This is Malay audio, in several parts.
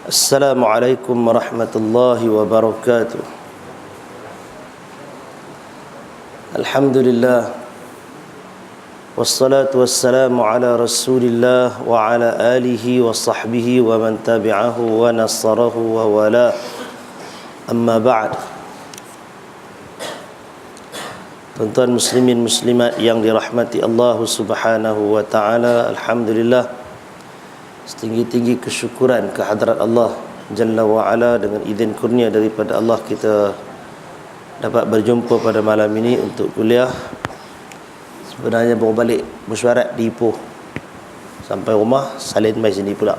Assalamualaikum warahmatullahi wabarakatuh. Alhamdulillah, wassalatu wassalamu ala rasulillah wa ala alihi wa sahbihi wa man tabi'ahu wa nasarahu wa wala. Amma ba'd. Tuan-tuan muslimin muslimat yang dirahmati Allah subhanahu wa ta'ala, alhamdulillah, setinggi-tinggi kesyukuran kehadrat Allah Jalla wa'ala, dengan izin kurnia daripada Allah kita dapat berjumpa pada malam ini untuk kuliah. Sebenarnya baru balik mesyuarat di Ipoh, sampai rumah salin mai sini pula.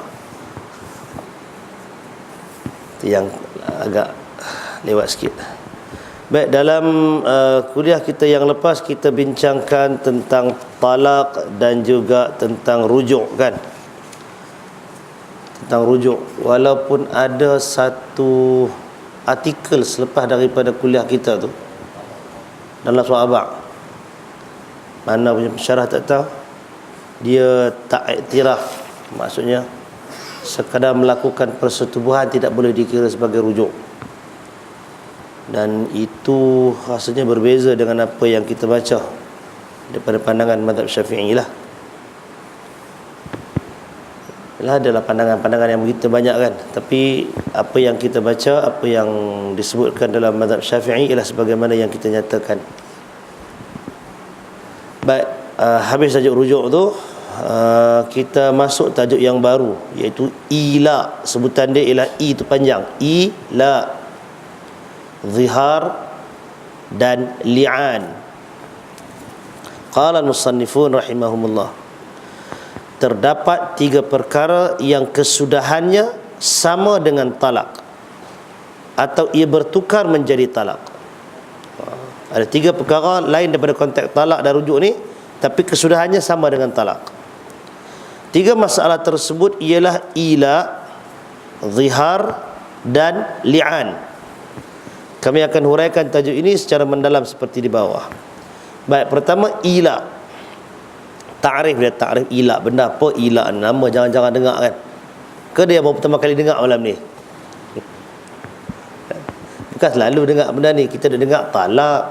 Itu yang agak lewat sikit. Baik, dalam kuliah kita yang lepas kita bincangkan tentang talak dan juga tentang rujuk, kan? Tentang rujuk. Walaupun ada satu artikel selepas daripada kuliah kita tu dalam Surah Abaq, mana punya pensyarah tak tahu, dia tak iktiraf, maksudnya sekadar melakukan persetubuhan tidak boleh dikira sebagai rujuk. Dan itu rasanya berbeza dengan apa yang kita baca daripada pandangan mazhab Syafi'i lah. Adalah pandangan-pandangan yang begitu banyak, kan, tapi apa yang kita baca, apa yang disebutkan dalam mazhab Syafi'i ialah sebagaimana yang kita nyatakan. Baik, habis tajuk rujuk tu, kita masuk tajuk yang baru, iaitu ila. Sebutan dia ialah i tu panjang, ila, zihar dan li'an. Qala al-musannifun rahimahumullah, terdapat 3 perkara yang kesudahannya sama dengan talak atau ia bertukar menjadi talak. Ada 3 perkara lain daripada konteks talak dan rujuk ni, tapi kesudahannya sama dengan talak. 3 masalah tersebut ialah ila, zihar dan li'an. Kami akan huraikan tajuk ini secara mendalam seperti di bawah. Baik, pertama ila. Ta'rif dia, ta'rif ila. Benda apa ila? Nama jangan-jangan dengar, kan? Ke dia baru pertama kali dengar malam ni? Bukan selalu dengar benda ni. Kita dah dengar talak,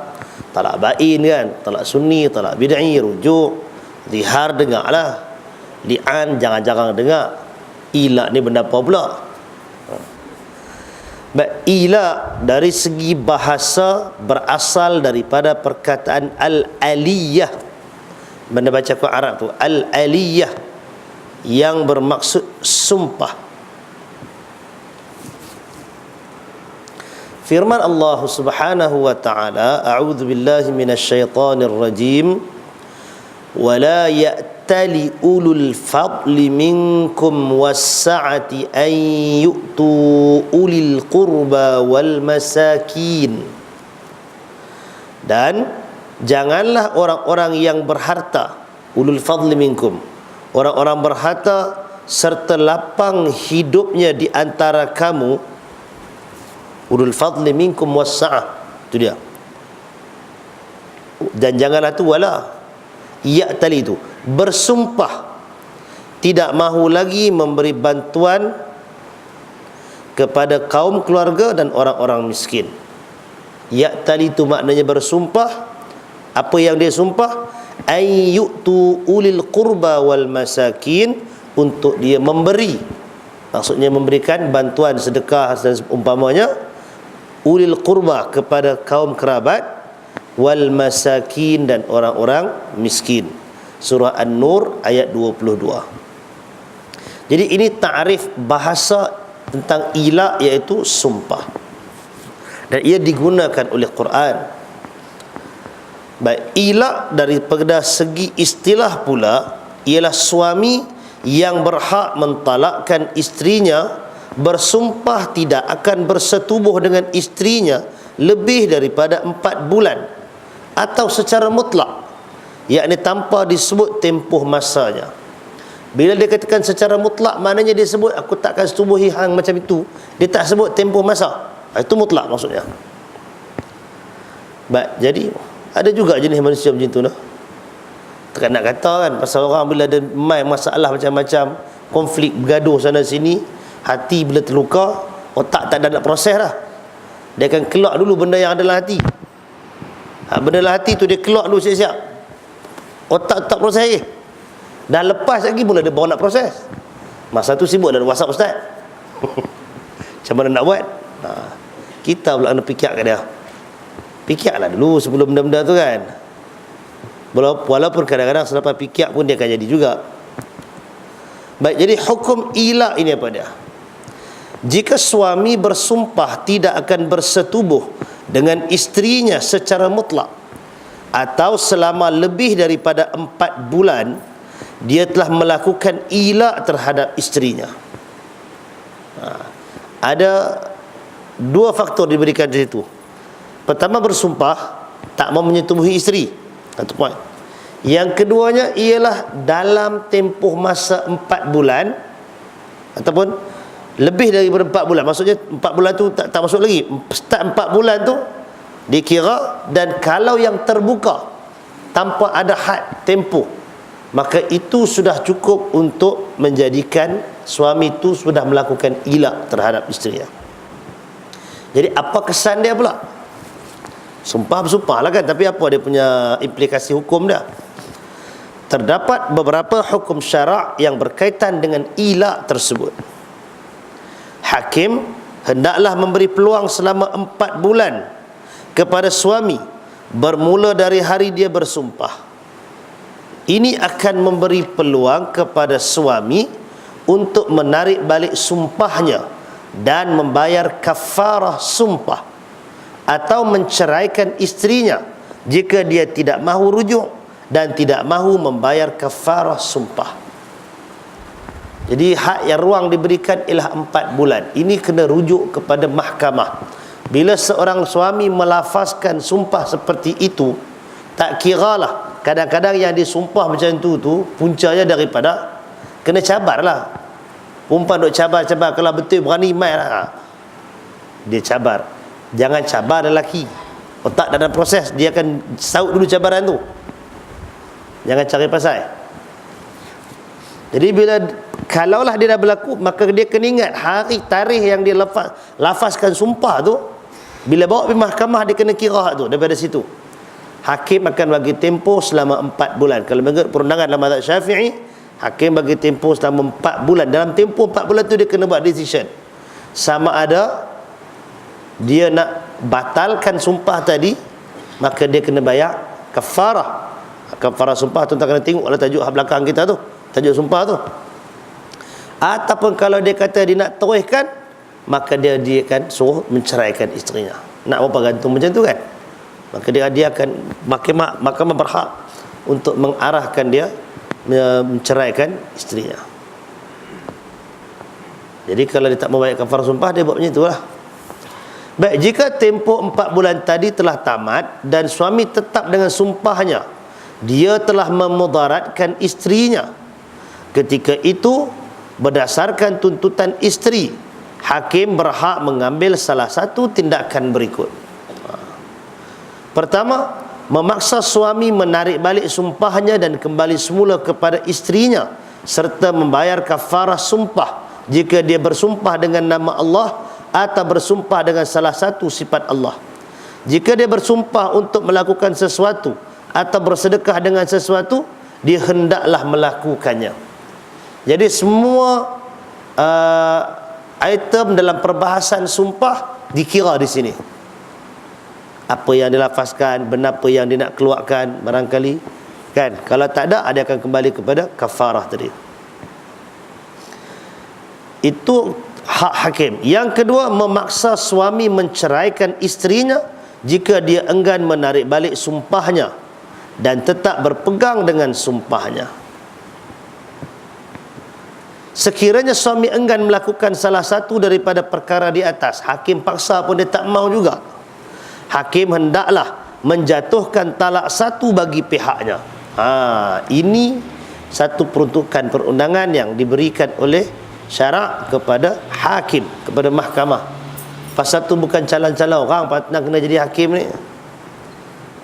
talak bain, kan, talak sunni, talak bid'i, rujuk, zihar dengar lah. Li'an jangan-jangan dengar. Ila ni benda apa pula? Baik, ila dari segi bahasa berasal daripada perkataan al-aliyah. Benda baca Quran Arab tu, al-aliyah, yang bermaksud sumpah. Firman Allah Subhanahu wa ta'ala, a'udzu billahi minasyaitonir rajim, wa la ya'tali ulul fadli minkum was-sa'ati an yu'tu ulil qurba wal masakin. Dan janganlah orang-orang yang berharta, ulul fadli minkum, orang-orang berharta serta lapang hidupnya di antara kamu, ulul fadli minkum wassa'ah, itu dia. Dan janganlah tu wala ya'tali, itu bersumpah tidak mahu lagi memberi bantuan kepada kaum keluarga dan orang-orang miskin. Ya'tali itu maknanya bersumpah. Apa yang dia sumpah? Ayyutu ulil qurba wal masakin, untuk dia memberi, maksudnya memberikan bantuan sedekah dan umpamanya, ulil qurba kepada kaum kerabat, wal masakin dan orang-orang miskin. Surah An-Nur ayat 22. Jadi ini ta'rif bahasa tentang ila, iaitu sumpah, dan ia digunakan oleh Quran. Baik, ila daripada segi istilah pula ialah suami yang berhak mentalakkan isterinya bersumpah tidak akan bersetubuh dengan isterinya lebih daripada 4 bulan atau secara mutlak, yakni tanpa disebut tempoh masanya. Bila dia katakan secara mutlak, maknanya dia sebut aku takkan setubuhi hang macam itu, dia tak sebut tempoh masa. Itu mutlak maksudnya. Baik, jadi ada juga jenis manusia macam tu lah. Tak nak kata kan, pasal orang bila ada main masalah macam-macam, konflik bergaduh sana sini, hati bila terluka, otak tak ada nak proses dah. Dia akan keluar dulu benda yang ada dalam hati. Benda dalam hati tu dia keluar dulu siap-siap. Otak tak proses lagi. Dah lepas lagi mula dia baru nak proses. Masa tu sibuk dalam WhatsApp ustaz. Macam mana nak buat? Kita pula kena fikir kat dia. Fikirlah dulu sebelum benda-benda tu kan. Walaupun kadang-kadang selepas fikir pun dia akan jadi juga. Baik, jadi hukum ila ini apa dia? Jika suami bersumpah tidak akan bersetubuh dengan isterinya secara mutlak, atau selama lebih daripada 4 bulan dia telah melakukan ila terhadap isterinya. Ada 2 faktor diberikan di situ. Pertama, bersumpah tak mau menyetubuhi isteri. Satu poin. Yang keduanya ialah dalam tempoh masa 4 bulan ataupun lebih daripada 4 bulan. Maksudnya 4 bulan tu tak masuk lagi. Start 4 bulan tu dikira, dan kalau yang terbuka tanpa ada had tempoh, maka itu sudah cukup untuk menjadikan suami itu sudah melakukan ila terhadap isterinya. Jadi apa kesan dia pula? Sumpah bersumpah lah kan, tapi apa dia punya implikasi hukum dia? Terdapat beberapa hukum syarak yang berkaitan dengan ila tersebut. Hakim hendaklah memberi peluang selama 4 bulan kepada suami bermula dari hari dia bersumpah. Ini akan memberi peluang kepada suami untuk menarik balik sumpahnya dan membayar kafarah sumpah, atau menceraikan isterinya jika dia tidak mahu rujuk dan tidak mahu membayar kafarah sumpah. Jadi hak yang ruang diberikan ialah 4 bulan. Ini kena rujuk kepada mahkamah. Bila seorang suami melafazkan sumpah seperti itu, tak kiralah, kadang-kadang yang disumpah macam tu puncanya daripada kena cabar lah. Perempuan duk cabar-cabar, kalau betul berani mai lah, dia cabar. Jangan cabar lelaki. Otak dalam proses, dia akan saut dulu cabaran tu. Jangan cari pasal. Jadi bila kalaulah dia dah berlaku, maka dia kena ingat hari tarikh yang dia lafazkan sumpah tu. Bila bawa pergi mahkamah, dia kena kira tu. Daripada situ hakim akan bagi tempoh selama 4 bulan. Kalau mengikut perundangan dalam mazhab Syafi'i, hakim bagi tempoh selama 4 bulan. Dalam tempoh 4 bulan tu dia kena buat decision, sama ada dia nak batalkan sumpah tadi, maka dia kena bayar kafarah. Kafarah sumpah tu tak kena tengok lah tajuk belakang kita tu, tajuk sumpah tu. Ataupun kalau dia kata dia nak teruskan, maka dia akan suruh menceraikan isterinya. Nak berapa gantung macam tu kan? Maka dia akan mahkamah berhak untuk mengarahkan dia menceraikan isterinya. Jadi kalau dia tak mau bayar kafarah sumpah, dia buat macam itulah. Baik, jika tempoh 4 bulan tadi telah tamat dan suami tetap dengan sumpahnya, dia telah memudaratkan isterinya. Ketika itu, berdasarkan tuntutan isteri, hakim berhak mengambil salah satu tindakan berikut. Pertama, memaksa suami menarik balik sumpahnya dan kembali semula kepada isterinya, serta membayar kafarah sumpah jika dia bersumpah dengan nama Allah atau bersumpah dengan salah satu sifat Allah. Jika dia bersumpah untuk melakukan sesuatu atau bersedekah dengan sesuatu, dia hendaklah melakukannya. Jadi semua item dalam perbahasan sumpah dikira di sini. Apa yang dilafazkan, benar apa yang dia nak keluarkan, barangkali kan. Kalau tak ada, dia akan kembali kepada kafarah tadi. Itu hak hakim. Yang kedua, memaksa suami menceraikan isterinya jika dia enggan menarik balik sumpahnya dan tetap berpegang dengan sumpahnya. Sekiranya suami enggan melakukan salah satu daripada perkara di atas, hakim paksa pun dia tak mau juga, hakim hendaklah menjatuhkan talak satu bagi pihaknya. Ini satu peruntukan perundangan yang diberikan oleh syarak kepada hakim, kepada mahkamah. Pasal tu bukan calon-calon orang nak kena jadi hakim ni.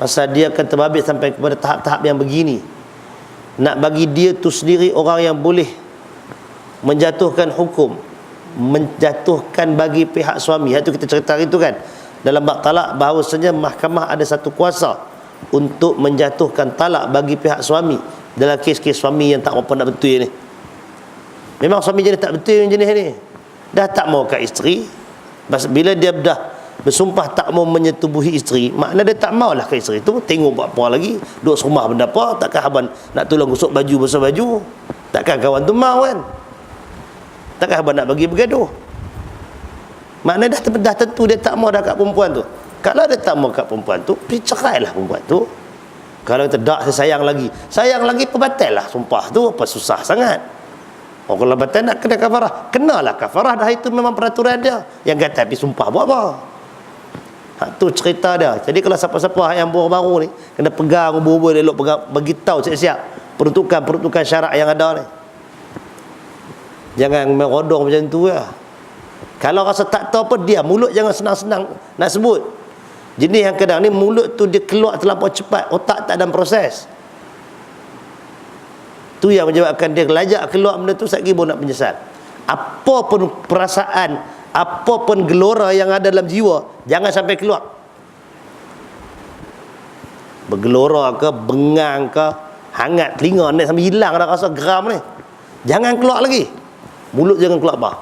Pasal dia akan terbabit sampai kepada tahap-tahap yang begini. nak bagi dia tu sendiri orang yang boleh menjatuhkan hukum, menjatuhkan bagi pihak suami. Itu kita cerita itu kan dalam bab talak, bahawasanya mahkamah ada satu kuasa untuk menjatuhkan talak bagi pihak suami dalam kes-kes suami yang tak apa nak betul ni. Memang suami jenis tak betul yang jenis ni, dah tak mau kat isteri. Bila dia dah bersumpah tak mau menyetubuhi isteri, makna dia tak maulah kat isteri tu. Tengok buat apa lagi, duduk serumah benda apa. Takkan abang nak tolong gosok baju, basuh baju? Takkan kawan tu mau kan? Takkan abang nak bagi bergaduh? Makna dah tentu dia tak mau dah kat perempuan tu. Kalau dia tak mau kat perempuan tu, pergi cerailah perempuan tu. Kalau tidak, saya sayang lagi perbatal lah sumpah tu. Apa susah sangat? Oh, kalau batal nak kena kafarah, kenalah kafarah dah. Itu memang peraturan dia. Yang kata pergi sumpah buat apa? Tu cerita dia. Jadi kalau siapa-siapa yang baru-baru ni kena pegang ubur-ubur, elok pegang, bagi tahu siap-siap peruntukan syarak yang ada ni. Jangan merodong macam tu lah. Kalau rasa tak tahu apa, dia mulut jangan senang-senang nak sebut. Jenis yang kadang ni mulut tu dia keluar terlampau cepat, otak tak dalam proses. Tu yang menyebabkan dia lajak keluar benda tu, sekali baru nak menyesal. Apa pun perasaan, apa pun gelora yang ada dalam jiwa, jangan sampai keluar. Bergelora ke, bengang ke, hangat telinga ni sampai hilang dah rasa geram ni, jangan keluar lagi. Mulut jangan keluar apa.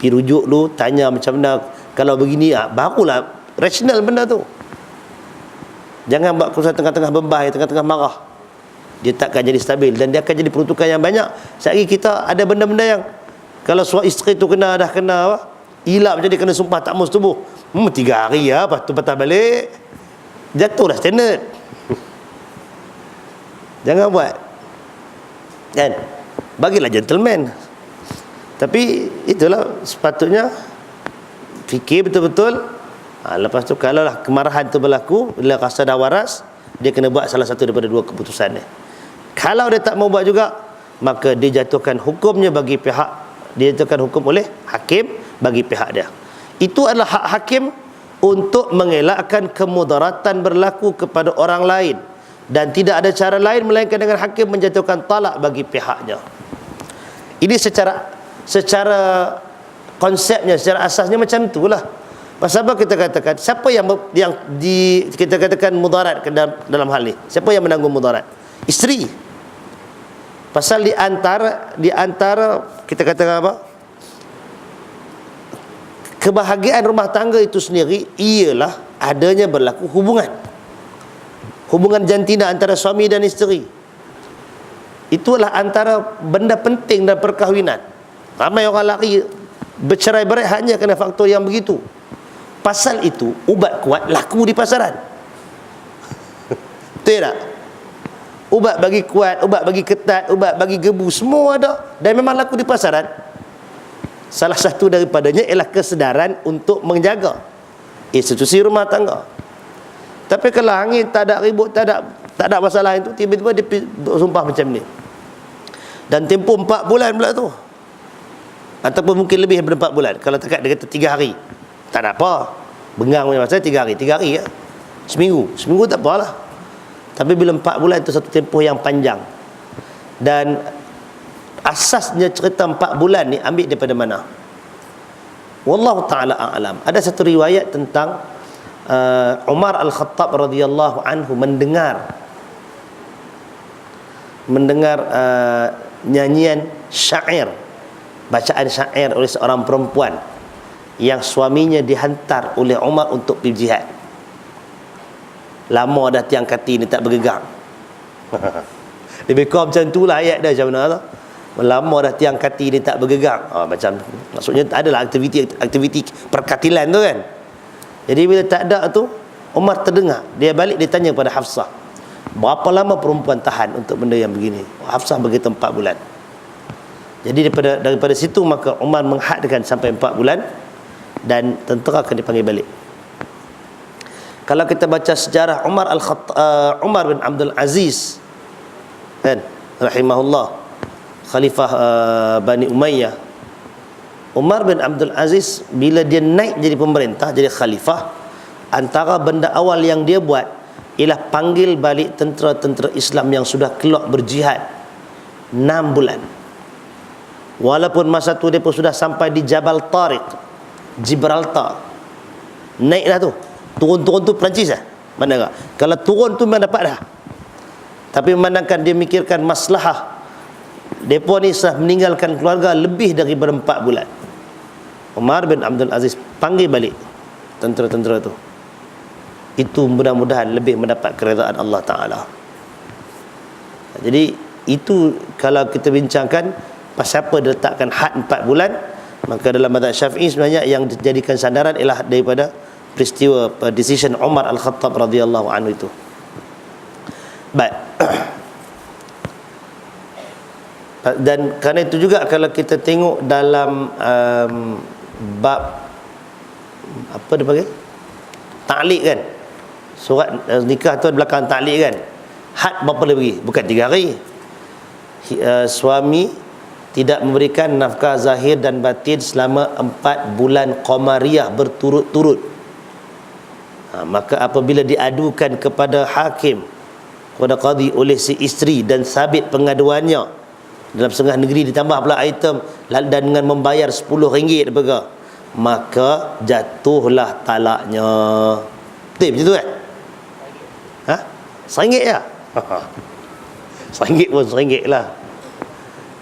Pergi rujuk dulu, tanya macam mana. Kalau begini, barulah rasional benda tu. Jangan buat kerusakan tengah-tengah bebay, tengah-tengah marah. Dia takkan jadi stabil dan dia akan jadi peruntukan yang banyak. Sekali kita ada benda-benda yang kalau suami isteri tu dah kena apa, hilap macam dia kena sumpah tak mau setubuh, 3 hari lah, lepas tu patah balik, jatuhlah standard. Jangan buat kan, bagilah gentleman. Tapi itulah sepatutnya fikir betul-betul. Lepas tu kalau lah kemarahan tu berlaku, bila rasa dah waras, dia kena buat salah satu daripada dua keputusan dia. Kalau dia tak mau buat juga, maka dia jatuhkan hukumnya bagi pihak, dia jatuhkan hukum oleh hakim bagi pihak dia. Itu adalah hak hakim untuk mengelakkan kemudaratan berlaku kepada orang lain, dan tidak ada cara lain melainkan dengan hakim menjatuhkan talak bagi pihaknya. Ini secara konsepnya, secara asasnya macam itulah. Pasal apa kita katakan, siapa yang kita katakan mudarat dalam hal ni? Siapa yang menanggung mudarat? Isteri. Pasal di antara kita katakan apa? Kebahagiaan rumah tangga itu sendiri ialah adanya berlaku hubungan jantina antara suami dan isteri. Itulah antara benda penting dalam perkahwinan. Ramai orang lari bercerai-berai hanya kerana faktor yang begitu. Pasal itu ubat kuat laku di pasaran. Betul tak? Ubat bagi kuat, ubat bagi ketat, ubat bagi gebu, semua ada dan memang laku di pasaran. Salah satu daripadanya ialah kesedaran untuk menjaga institusi rumah tangga. Tapi kalau angin tak ada ribut, tak ada masalah itu, tiba-tiba dia sumpah macam ni. Dan tempoh 4 bulan pula tu. Ataupun mungkin lebih daripada 4 bulan. Kalau dekat dia kata 3 hari, tak ada apa. Bengang punya masa 3 hari ya. Seminggu tak apalah. Tapi bila 4 bulan itu satu tempoh yang panjang. Dan asasnya cerita 4 bulan ni ambil daripada mana? Wallahu ta'ala a'lam. Ada satu riwayat tentang Umar Al-Khattab radhiyallahu anhu mendengar nyanyian syair, bacaan syair oleh seorang perempuan yang suaminya dihantar oleh Umar untuk pergi jihad. Lama dah tiang kati ni tak bergegang. Lebih kurang macam tu lah ayat dia, macam mana tu. Lama dah tiang kati ni tak bergegang. Macam maksudnya adalah aktiviti perkatilan tu kan. Jadi bila tak ada tu, Umar terdengar, dia balik dia tanya kepada Hafsah, berapa lama perempuan tahan untuk benda yang begini? Hafsah berkata 4 bulan. Jadi daripada situ maka Umar menghadkan sampai 4 bulan dan tentera akan dipanggil balik. Kalau kita baca sejarah Umar bin Abdul Aziz kan, rahimahullah, khalifah Bani Umayyah. Umar bin Abdul Aziz bila dia naik jadi pemerintah, jadi khalifah, antara benda awal yang dia buat ialah panggil balik tentera-tentera Islam yang sudah keluar berjihad 6 bulan. Walaupun masa tu dia pun sudah sampai di Jabal Tariq, Gibraltar. Naiklah tu. Turun-turun tu Perancis lah. Mana tak? Kalau turun tu memang dapat dah. Tapi memandangkan dia mikirkan maslahah, mereka ni sudah meninggalkan keluarga lebih daripada 4 bulan. Umar bin Abdul Aziz panggil balik tentera-tentera tu. Itu mudah-mudahan lebih mendapat keredaan Allah Ta'ala. Jadi itu kalau kita bincangkan pasal apa diletakkan had 4 bulan, maka dalam mazhab Syafi'i sebenarnya yang dijadikan sandaran ialah daripada peristiwa decision Umar Al-Khattab radhiyallahu anhu itu. Baik. Dan kerana itu juga kalau kita tengok dalam bab apa dia panggil, ta'liq kan, surat nikah tu belakang ta'liq kan, had berapa dia bagi? Bukan 3 hari. Suami tidak memberikan nafkah zahir dan batin selama 4 bulan qamariyah berturut-turut. Maka apabila diadukan kepada hakim, kepada qadi oleh si isteri dan sabit pengaduannya dalam setengah negeri, ditambah pula item dan dengan membayar RM10 berapa, maka jatuhlah talaknya. Betul macam tu kan? Ha? RM1 ya? RM1 pun RM1 lah.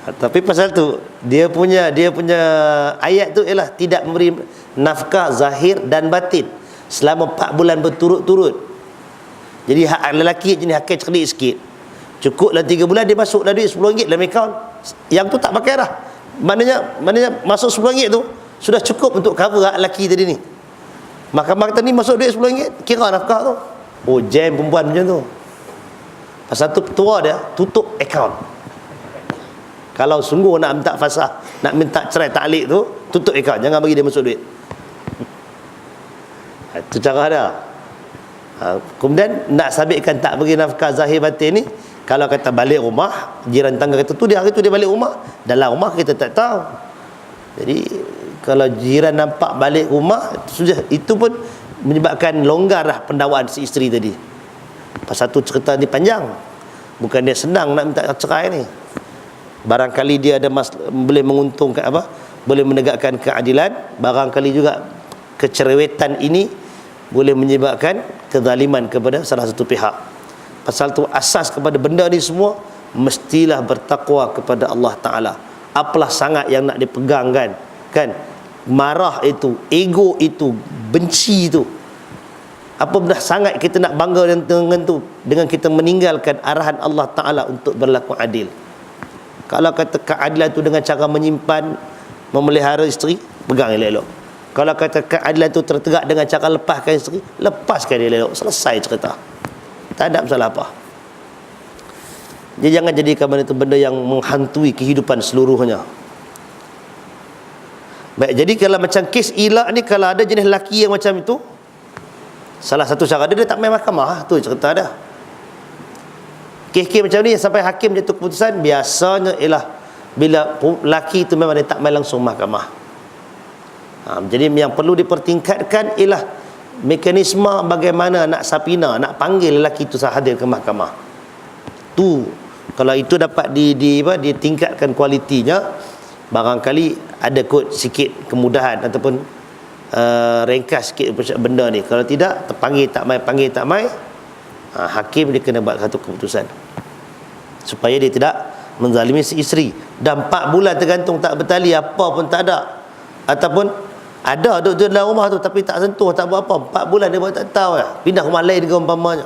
Tapi pasal tu dia punya ayat tu ialah tidak memberi nafkah zahir dan batin selama 4 bulan berturut-turut. Jadi hak lelaki jenis hak cerdik sikit, cukuplah 3 bulan dia masuklah duit RM10 dalam akaun. Yang tu tak pakai dah. Maknanya masuk RM10 tu sudah cukup untuk cover hak lelaki tadi ni. Mahkamah kata ni masuk duit RM10, kira nafkah tu. Oh, jam perempuan macam tu. Pasal tu petua dia tutup akaun. Kalau sungguh nak minta fasah, nak minta cerai ta'liq tu, tutup akaun, jangan bagi dia masuk duit. Itu cara dia. Kemudian nak sabitkan tak bagi nafkah zahir batin ni, kalau kata balik rumah, jiran tangga kata tu dia hari tu dia balik rumah, dalam rumah kita tak tahu. Jadi kalau jiran nampak balik rumah, sudah itu pun menyebabkan longgarlah pendakwaan si isteri tadi. Pasal tu cerita ni panjang, bukan dia senang nak minta cerai ni. Barangkali dia ada boleh menguntungkan apa, boleh menegakkan keadilan. Barangkali juga kecerewetan ini boleh menyebabkan kezaliman kepada salah satu pihak. Pasal tu asas kepada benda ni semua mestilah bertakwa kepada Allah Ta'ala. Apalah sangat yang nak dipegang kan? Marah itu, ego itu, benci itu. Apa benar sangat kita nak bangga dengan tu, dengan kita meninggalkan arahan Allah Ta'ala untuk berlaku adil. Kalau kata keadilan tu dengan cara menyimpan, memelihara isteri, pegang elok-elok. Kalau kata keadilan tu tertegak dengan cara lepaskan isteri, lepaskan dia elok. Selesai cerita. Tak ada masalah apa. Jadi jangan jadikan benda itu benda yang menghantui kehidupan seluruhnya. Baik, jadi kalau macam kes ilak ni, kalau ada jenis lelaki yang macam itu, salah satu cara dia tak main mahkamah. Tu cerita dia. Kes-kes macam ni sampai hakim jatuh keputusan, biasanya ialah bila lelaki itu memang dia tak main langsung mahkamah. Jadi yang perlu dipertingkatkan ialah mekanisme bagaimana nak sapina, nak panggil lelaki itu hadir ke mahkamah. Tu kalau itu dapat ditingkatkan kualitinya, barangkali ada kot sikit kemudahan ataupun ringkas sikit benda ni. Kalau tidak, terpanggil tak mai, hakim dia kena buat satu keputusan supaya dia tidak menzalimi si isteri. Dan 4 bulan tergantung tak bertali, apa pun tak ada, ataupun ada duduk dalam rumah tu tapi tak sentuh, tak buat apa, 4 bulan dia buat tak tahu ya. Pindah rumah lain ke umpamanya.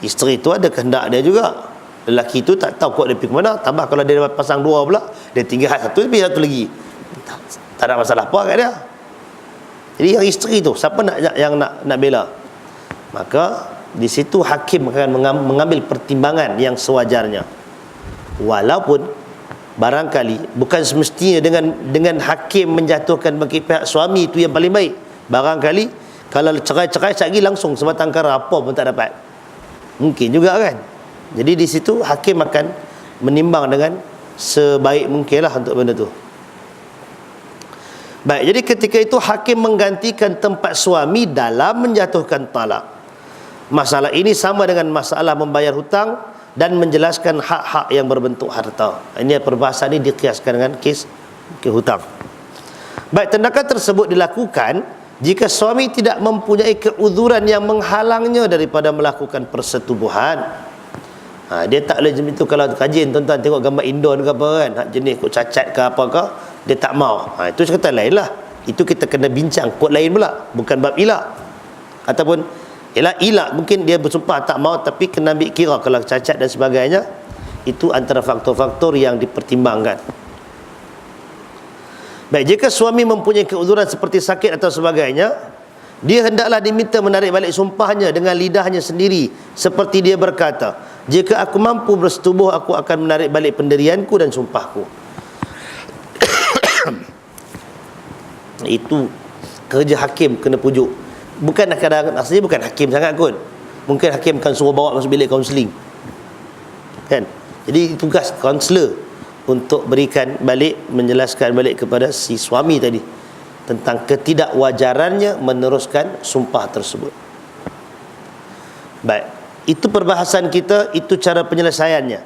Isteri tu ada kehendak dia juga. Lelaki tu tak tahu kod dia pergi ke mana. Tambah kalau dia pasang 2 pula, dia tinggal satu, pergi satu lagi. Tak ada masalah apa kat dia. Jadi yang isteri tu siapa nak bela? Maka di situ hakim akan mengambil pertimbangan yang sewajarnya. Walaupun barangkali bukan semestinya dengan hakim menjatuhkan bagi pihak suami itu yang paling baik. Barangkali kalau cerai-cerai sekali langsung sebatang kara, apa pun tak dapat. Mungkin juga kan. Jadi di situ hakim akan menimbang dengan sebaik mungkinlah untuk benda tu. Baik, jadi ketika itu hakim menggantikan tempat suami dalam menjatuhkan talak. Masalah ini sama dengan masalah membayar hutang, dan menjelaskan hak-hak yang berbentuk harta. Ini perbahasan ini dikiaskan dengan kes hutang. Baik, tindakan tersebut dilakukan jika suami tidak mempunyai keuzuran yang menghalangnya daripada melakukan persetubuhan. Dia tak boleh macam itu. Kalau kajian tuan-tuan tengok gambar Indon ke apa kan, hak jenis kot cacat ke apa ke, dia tak mau. Itu cerita lain lah. Itu kita kena bincang kod lain pula, bukan bab ilak. Ataupun ilak mungkin dia bersumpah tak mau, tapi kena ambil kira kalau cacat dan sebagainya. Itu antara faktor-faktor yang dipertimbangkan. Baik, jika suami mempunyai keuzuran seperti sakit atau sebagainya, dia hendaklah diminta menarik balik sumpahnya dengan lidahnya sendiri, seperti dia berkata, jika aku mampu bersetubuh, aku akan menarik balik pendirianku dan sumpahku. Itu kerja hakim kena pujuk. Bukan kadang-kadang aslinya bukan hakim sangat kot. Mungkin hakim akan suruh bawa masuk bilik kaunseling, kan? Jadi tugas kaunselor untuk berikan balik, menjelaskan balik kepada si suami tadi tentang ketidakwajarannya meneruskan sumpah tersebut. Baik, itu perbahasan kita, itu cara penyelesaiannya.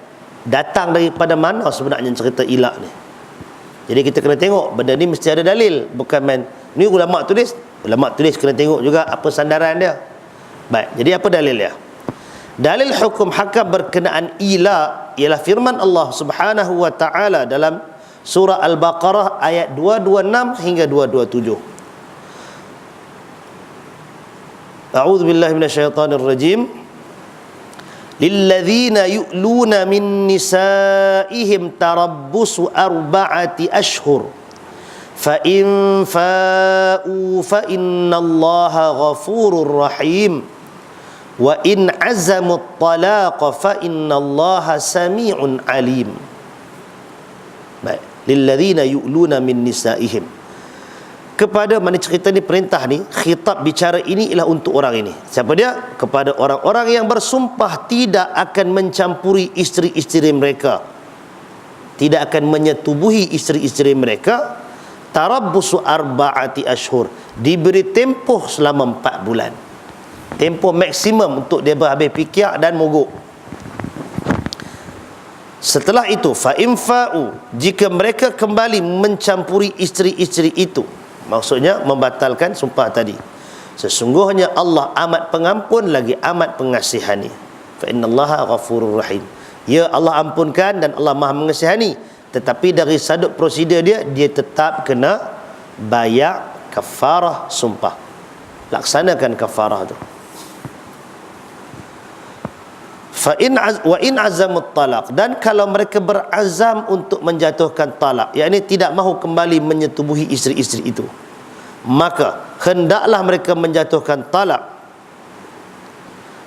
Datang daripada mana sebenarnya cerita ilak ni? Jadi kita kena tengok benda ni mesti ada dalil, bukan main ni ulama tulis kena tengok juga apa sandaran dia. Baik, jadi apa dalil dia? Dalil hukum hakam berkenaan ila ialah firman Allah Subhanahu wa taala dalam surah Al-Baqarah ayat 226 hingga 227. A'udzu billahi minasyaitonir rajim. Lilladzina yu'luna min nisaihim tarabbusu arba'ati ashhur. Fa in fa'u fa innallaha ghafurur rahim. Wa in azamu at-talaq fa innallaha sami'un alim. Baik, lilladzina yu'luna min nisaihim. Kepada mana cerita ni, perintah ni, khitab bicara ini ialah untuk orang ini. Siapa dia? Kepada orang-orang yang bersumpah tidak akan mencampuri isteri-isteri mereka, tidak akan menyetubuhi isteri-isteri mereka. Tarabbusu arba'ati ashhur, diberi tempoh selama 4 bulan. Tempoh maksimum untuk dia berhabis fikir dan mogok. Setelah itu, fa infa'u, jika mereka kembali mencampuri isteri-isteri itu, maksudnya membatalkan sumpah tadi, sesungguhnya Allah amat pengampun lagi amat pengasihani. Fa innallaha ghafurur rahim. Ya, Allah ampunkan dan Allah Maha mengasihani. Tetapi dari sudut prosedur dia tetap kena bayar kafarah sumpah. Laksanakan kafarah tu. Wa in azamut talaq, dan kalau mereka berazam untuk menjatuhkan talak, yakni tidak mahu kembali menyetubuhi isteri-isteri itu, maka hendaklah mereka menjatuhkan talak.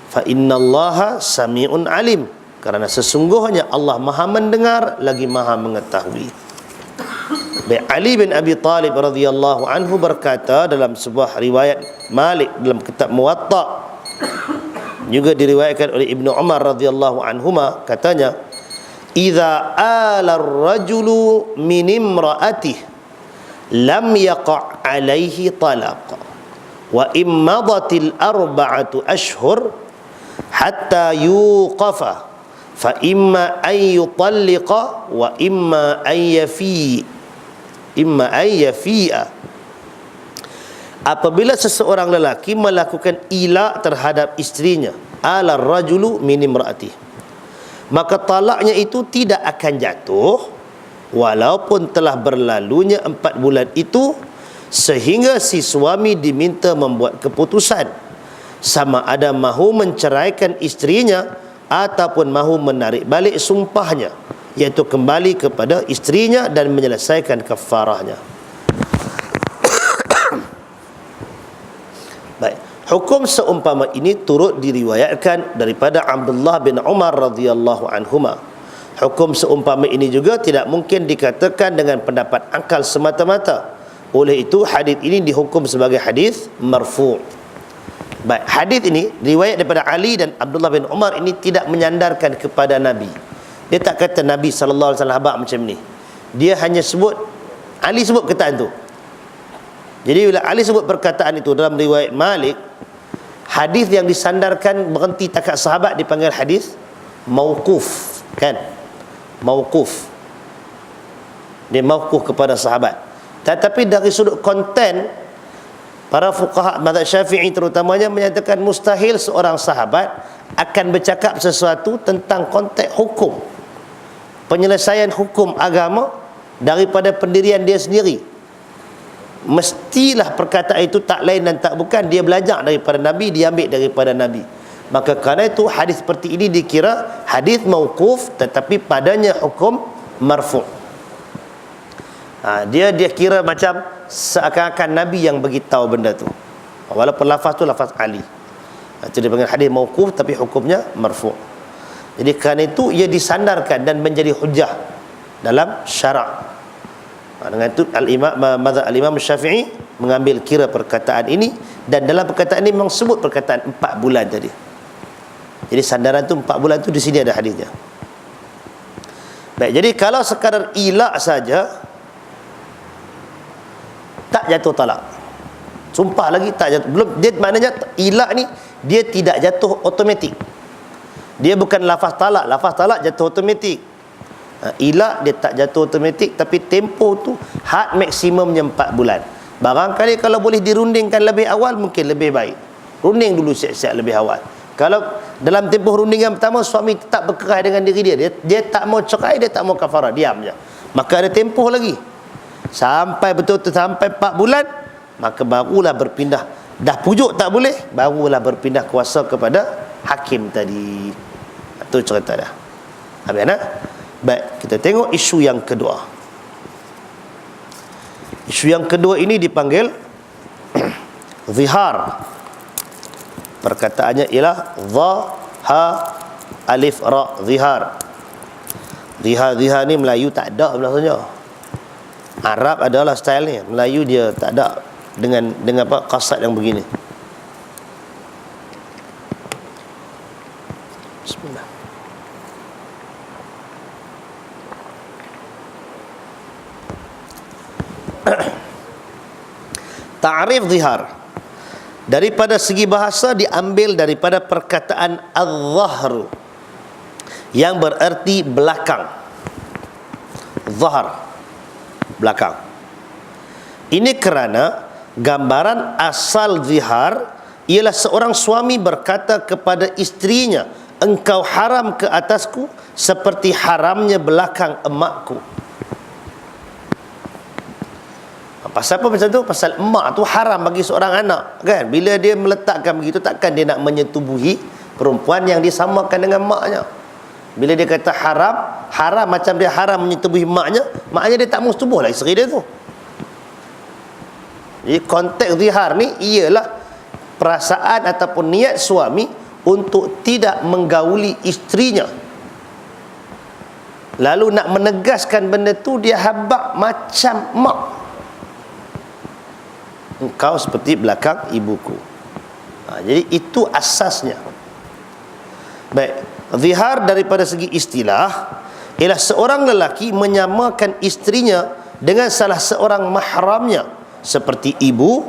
Fa innallaha sami'un alim, kerana sesungguhnya Allah Maha mendengar lagi Maha mengetahui. Baik, Ali bin Abi Talib radhiyallahu anhu berkata dalam sebuah riwayat Malik dalam kitab Muwatta, juga diriwayatkan oleh Ibnu Umar radhiyallahu anhuma, katanya, idza ala ar-rajulu min imra'atihi lam yaqa' alaihi talaq wa immadatil arba'atu ashhur hatta yuqafa fa imma an yutalliqa wa imma an yafi'a. Apabila seseorang lelaki melakukan ilak terhadap istrinya, ala rajulu min imraati, maka talaknya itu tidak akan jatuh walaupun telah berlalunya 4 bulan itu, sehingga si suami diminta membuat keputusan sama ada mahu menceraikan istrinya ataupun mahu menarik balik sumpahnya, iaitu kembali kepada istrinya dan menyelesaikan kafarahnya. Baik, hukum seumpama ini turut diriwayatkan daripada Abdullah bin Umar radhiyallahu anhuma. Hukum seumpama ini juga tidak mungkin dikatakan dengan pendapat akal semata-mata. Oleh itu hadis ini dihukum sebagai hadis marfu'. Baik, hadis ini riwayat daripada Ali dan Abdullah bin Umar ini tidak menyandarkan kepada Nabi. Dia tak kata Nabi sallallahu alaihi wasallam macam ni. Dia hanya sebut, Ali sebut perkataan tu. Jadi bila Ali sebut perkataan itu dalam riwayat Malik, hadis yang disandarkan berhenti takat sahabat dipanggil hadis mauquf, kan? Mauquf. Dia mauquf kepada sahabat. Tetapi dari sudut konten, para fuqaha mazhab Syafi'i terutamanya menyatakan mustahil seorang sahabat akan bercakap sesuatu tentang konteks hukum, penyelesaian hukum agama daripada pendirian dia sendiri. Mestilah perkataan itu tak lain dan tak bukan dia belajar daripada Nabi, dia ambil daripada Nabi. Maka kerana itu hadis seperti ini dikira hadis mauquf, tetapi padanya hukum marfu'. Dia kira macam seakan-akan Nabi yang beritahu benda tu, walaupun lafaz tu lafaz Ali. Itu dia panggil hadis mauquf tapi hukumnya marfu'. Jadi kerana itu ia disandarkan dan menjadi hujah dalam syarak. Dengan itu mazhab al-Imam Syafi'i mengambil kira perkataan ini, dan dalam perkataan ini memang sebut perkataan 4 bulan tadi. Jadi sandaran tu 4 bulan tu di sini ada hadisnya. Baik, jadi kalau sekadar ilak saja tak jatuh talak. Sumpah lagi tak jatuh. Belum, dia maknanya ilak ni dia tidak jatuh automatik. Dia bukan lafaz talak. Lafaz talak jatuh automatik. Ilak dia tak jatuh automatik, tapi tempoh tu had maksimumnya 4 bulan. Barangkali kalau boleh dirundingkan lebih awal mungkin lebih baik. Runding dulu siap-siap lebih awal. Kalau dalam tempoh rundingan pertama suami tetap berkeras dengan diri dia tak mau cerai, dia tak mau kafarah, diam je, maka ada tempoh lagi sampai betul-betul sampai 4 bulan, maka barulah berpindah. Dah pujuk tak boleh, barulah berpindah kuasa kepada hakim tadi. Itu cerita dah. Habis nak? Baik, kita tengok isu yang kedua. Isu yang kedua ini dipanggil zihar. Perkataannya ialah dha ha alif ra, zihar. Zihar ni Melayu tak ada sebenarnya. Arab adalah style ni, Melayu dia tak ada dengan apa qasad yang begini. Bismillah. Ta'rif zihar daripada segi bahasa diambil daripada perkataan az-zahru yang bererti belakang. Zahar, belakang. Ini kerana gambaran asal zihar ialah seorang suami berkata kepada isterinya, engkau haram ke atasku seperti haramnya belakang emakku. Pasal apa macam tu? Pasal emak tu haram bagi seorang anak, kan? Bila dia meletakkan begitu, takkan dia nak menyetubuhi perempuan yang disamakan dengan maknya. Bila dia kata haram macam dia haram menyetubuhi maknya dia tak mau setubuhlah isteri dia tu. Jadi konteks zihar ni ialah perasaan ataupun niat suami untuk tidak menggauli isterinya, lalu nak menegaskan benda tu dia habaq macam mak. Engkau seperti belakang ibuku. Jadi itu asasnya. Baik, zihar daripada segi istilah ialah seorang lelaki menyamakan isterinya dengan salah seorang mahramnya seperti ibu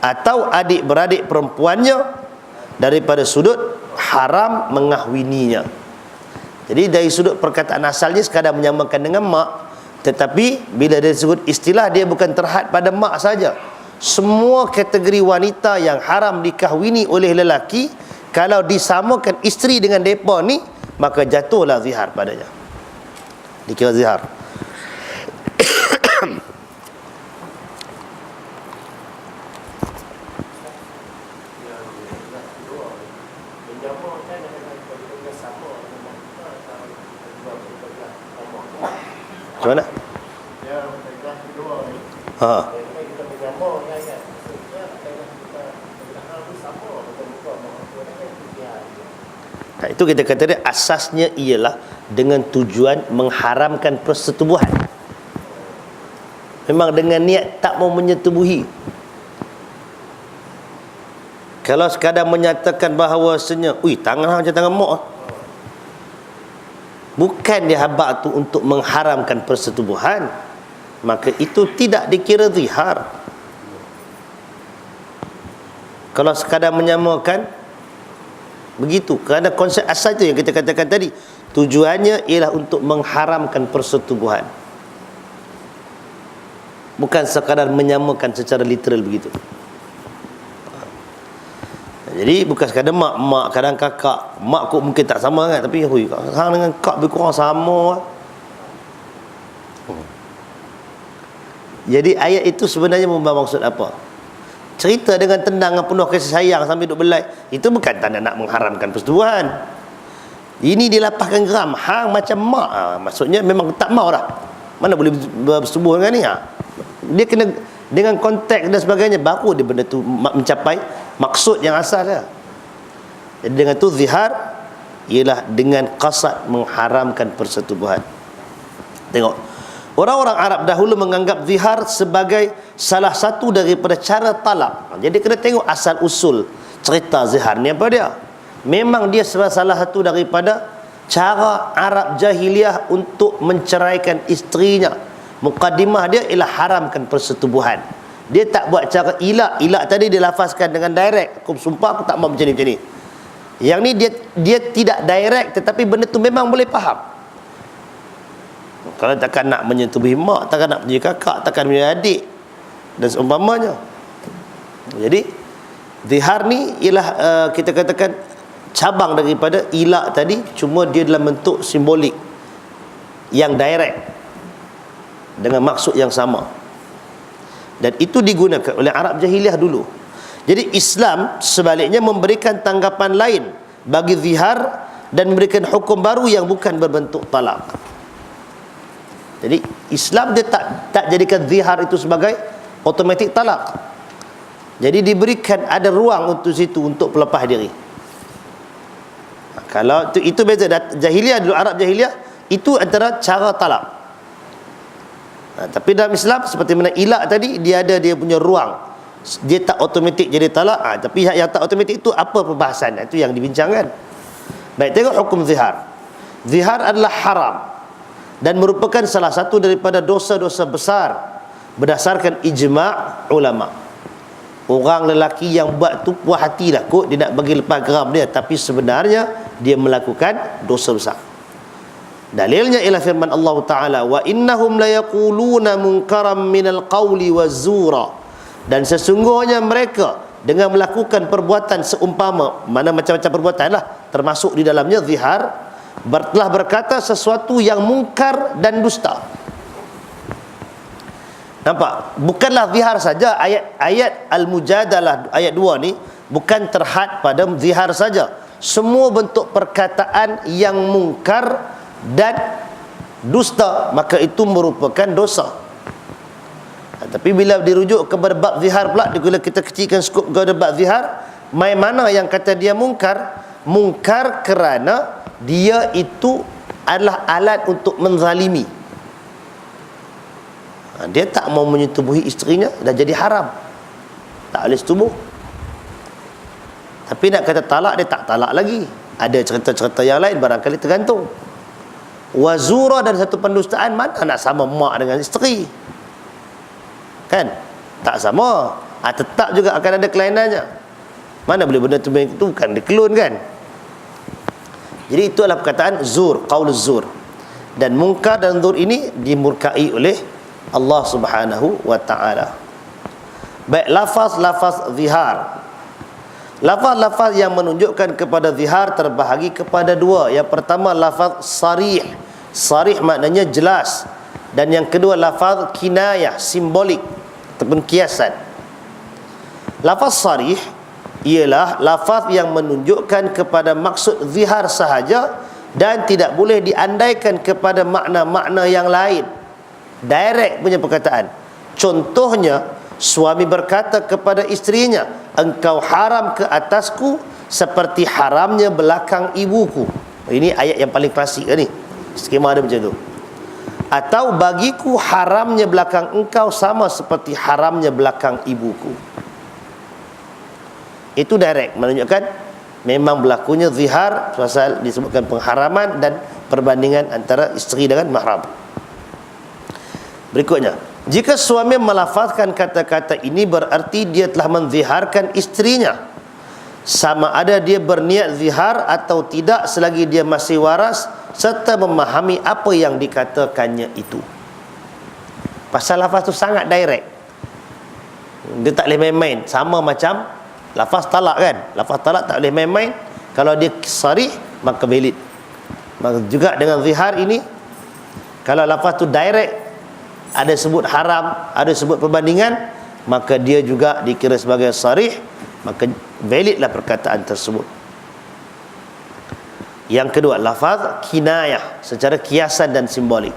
atau adik-beradik perempuannya daripada sudut haram mengahwininya. Jadi dari sudut perkataan asalnya sekadar menyamakan dengan mak, tetapi bila dia sebut istilah, dia bukan terhad pada mak saja. Semua kategori wanita yang haram dikahwini oleh lelaki, kalau disamakan isteri dengan mereka ni, maka jatuhlah zihar padanya. Dikira zihar. Macam mana? Itu kita kata dia asasnya ialah dengan tujuan mengharamkan persetubuhan. Memang dengan niat tak mau menyetubuhi. Kalau sekadar menyatakan bahawasanya, tangan macam tangan mak, bukan dia habaq tu untuk mengharamkan persetubuhan, maka itu tidak dikira zihar. Kalau sekadar menyamakan Begitu, kerana konsep asal itu yang kita katakan tadi, tujuannya ialah untuk mengharamkan persetubuhan, bukan sekadar menyamakan secara literal begitu. Jadi bukan sekadar mak, kadang kakak. Mak kok mungkin tak sama kan, tapi hui, hang dengan kak lebih kurang sama. Jadi ayat itu sebenarnya membawa maksud apa? Cerita dengan tenang dan penuh kasih sayang sambil duduk belai, itu bukan tanda nak mengharamkan persetubuhan. Ini dilapahkan geram, hang macam mak. Maksudnya memang tak mau dah. Mana boleh bersetubuh dengan ni? Dia kena dengan konteks dan sebagainya, baru dia benda tu mencapai maksud yang asal dia. Jadi dengan tu zihar ialah dengan qasad mengharamkan persetubuhan. Tengok, orang-orang Arab dahulu menganggap zihar sebagai salah satu daripada cara talak. Jadi kena tengok asal usul cerita zihar ni apa dia. Memang dia salah satu daripada cara Arab jahiliah untuk menceraikan isterinya. Muqaddimah dia ialah haramkan persetubuhan. Dia tak buat cara ilak. Ilak tadi dia lafazkan dengan direct. Aku sumpah aku tak mau macam ni. Yang ni dia tidak direct, tetapi benda tu memang boleh faham. Kalau takkan nak menyetubuhi mak, takkan nak menjadi kakak, takkan menjadi adik dan seumpamanya. Jadi zihar ni ialah kita katakan cabang daripada ilak tadi, cuma dia dalam bentuk simbolik yang direct dengan maksud yang sama. Dan itu digunakan oleh Arab jahiliah dulu. Jadi Islam sebaliknya memberikan tanggapan lain bagi zihar dan memberikan hukum baru yang bukan berbentuk talak. Jadi Islam dia tak jadikan zihar itu sebagai automatik talak. Jadi diberikan ada ruang untuk situ, untuk pelepah diri. Kalau itu beza jahiliah dulu, Arab jahiliah itu antara cara talak. Tapi dalam Islam seperti mana ilak tadi, dia ada dia punya ruang. Dia tak automatik jadi talak. Tapi yang tak automatik itu apa perbahasan? Itu yang dibincangkan. Baik, tengok hukum zihar. Zihar adalah haram dan merupakan salah satu daripada dosa-dosa besar berdasarkan ijma' ulama. Orang lelaki yang buat tu puas hatilah kot dia nak bagi lepas geram dia, tapi sebenarnya dia melakukan dosa besar. Dalilnya ialah firman Allah Ta'ala, wa innahum layaquluna munkaram minal qawli wazura, dan sesungguhnya mereka dengan melakukan perbuatan seumpama, mana macam-macam perbuatan lah, termasuk di dalamnya zihar, telah berkata sesuatu yang mungkar dan dusta. Nampak? Bukanlah zihar saja. Ayat Al-Mujadalah ayat 2 ni bukan terhad pada zihar saja. Semua bentuk perkataan yang mungkar dan dusta, maka itu merupakan dosa. Tapi bila dirujuk kepada bab zihar pula, bila kita kecilkan skop kepada bab zihar, mana yang kata dia mungkar? Mungkar kerana dia itu adalah alat untuk menzalimi. Dia tak mau menyetubuhi isterinya, dah jadi haram, tak boleh setubuh. Tapi nak kata talak, dia tak talak lagi. Ada cerita-cerita yang lain, barangkali tergantung. Wazura dan satu pendustaan, mana nak sama mak dengan isteri? Kan? Tak sama. Tetap juga akan ada kelainannya. Mana boleh benda tu bukan dikelun kan? Jadi itu adalah perkataan zur, qaul zur. Dan mungkar dan zur ini dimurkai oleh Allah Subhanahu wa ta'ala. Baik, lafaz-lafaz zihar. Lafaz-lafaz yang menunjukkan kepada zihar terbahagi kepada dua. Yang pertama lafaz sarih. Sarih maknanya jelas. Dan yang kedua lafaz kinayah, simbolik ataupun kiasan. Lafaz sarih ialah lafaz yang menunjukkan kepada maksud zihar sahaja dan tidak boleh diandaikan kepada makna-makna yang lain. Direct punya perkataan. Contohnya, suami berkata kepada isterinya, engkau haram ke atasku seperti haramnya belakang ibuku. Ini ayat yang paling klasik ni. Skema ada macam tu. Atau bagiku haramnya belakang engkau sama seperti haramnya belakang ibuku. Itu direct, menunjukkan memang berlakunya zihar pasal disebutkan pengharaman dan perbandingan antara isteri dengan mahram. Berikutnya, jika suami melafazkan kata-kata ini berarti dia telah menziharkan isterinya sama ada dia berniat zihar atau tidak selagi dia masih waras serta memahami apa yang dikatakannya itu. Pasal lafaz tu sangat direct, dia tak boleh main-main. Sama macam lafaz talak kan, lafaz talak tak boleh main-main. Kalau dia sarih maka valid. Maka juga dengan zihar ini, kalau lafaz tu direct, ada sebut haram, ada sebut perbandingan, maka dia juga dikira sebagai sarih, maka validlah perkataan tersebut. Yang kedua, lafaz kinayah secara kiasan dan simbolik.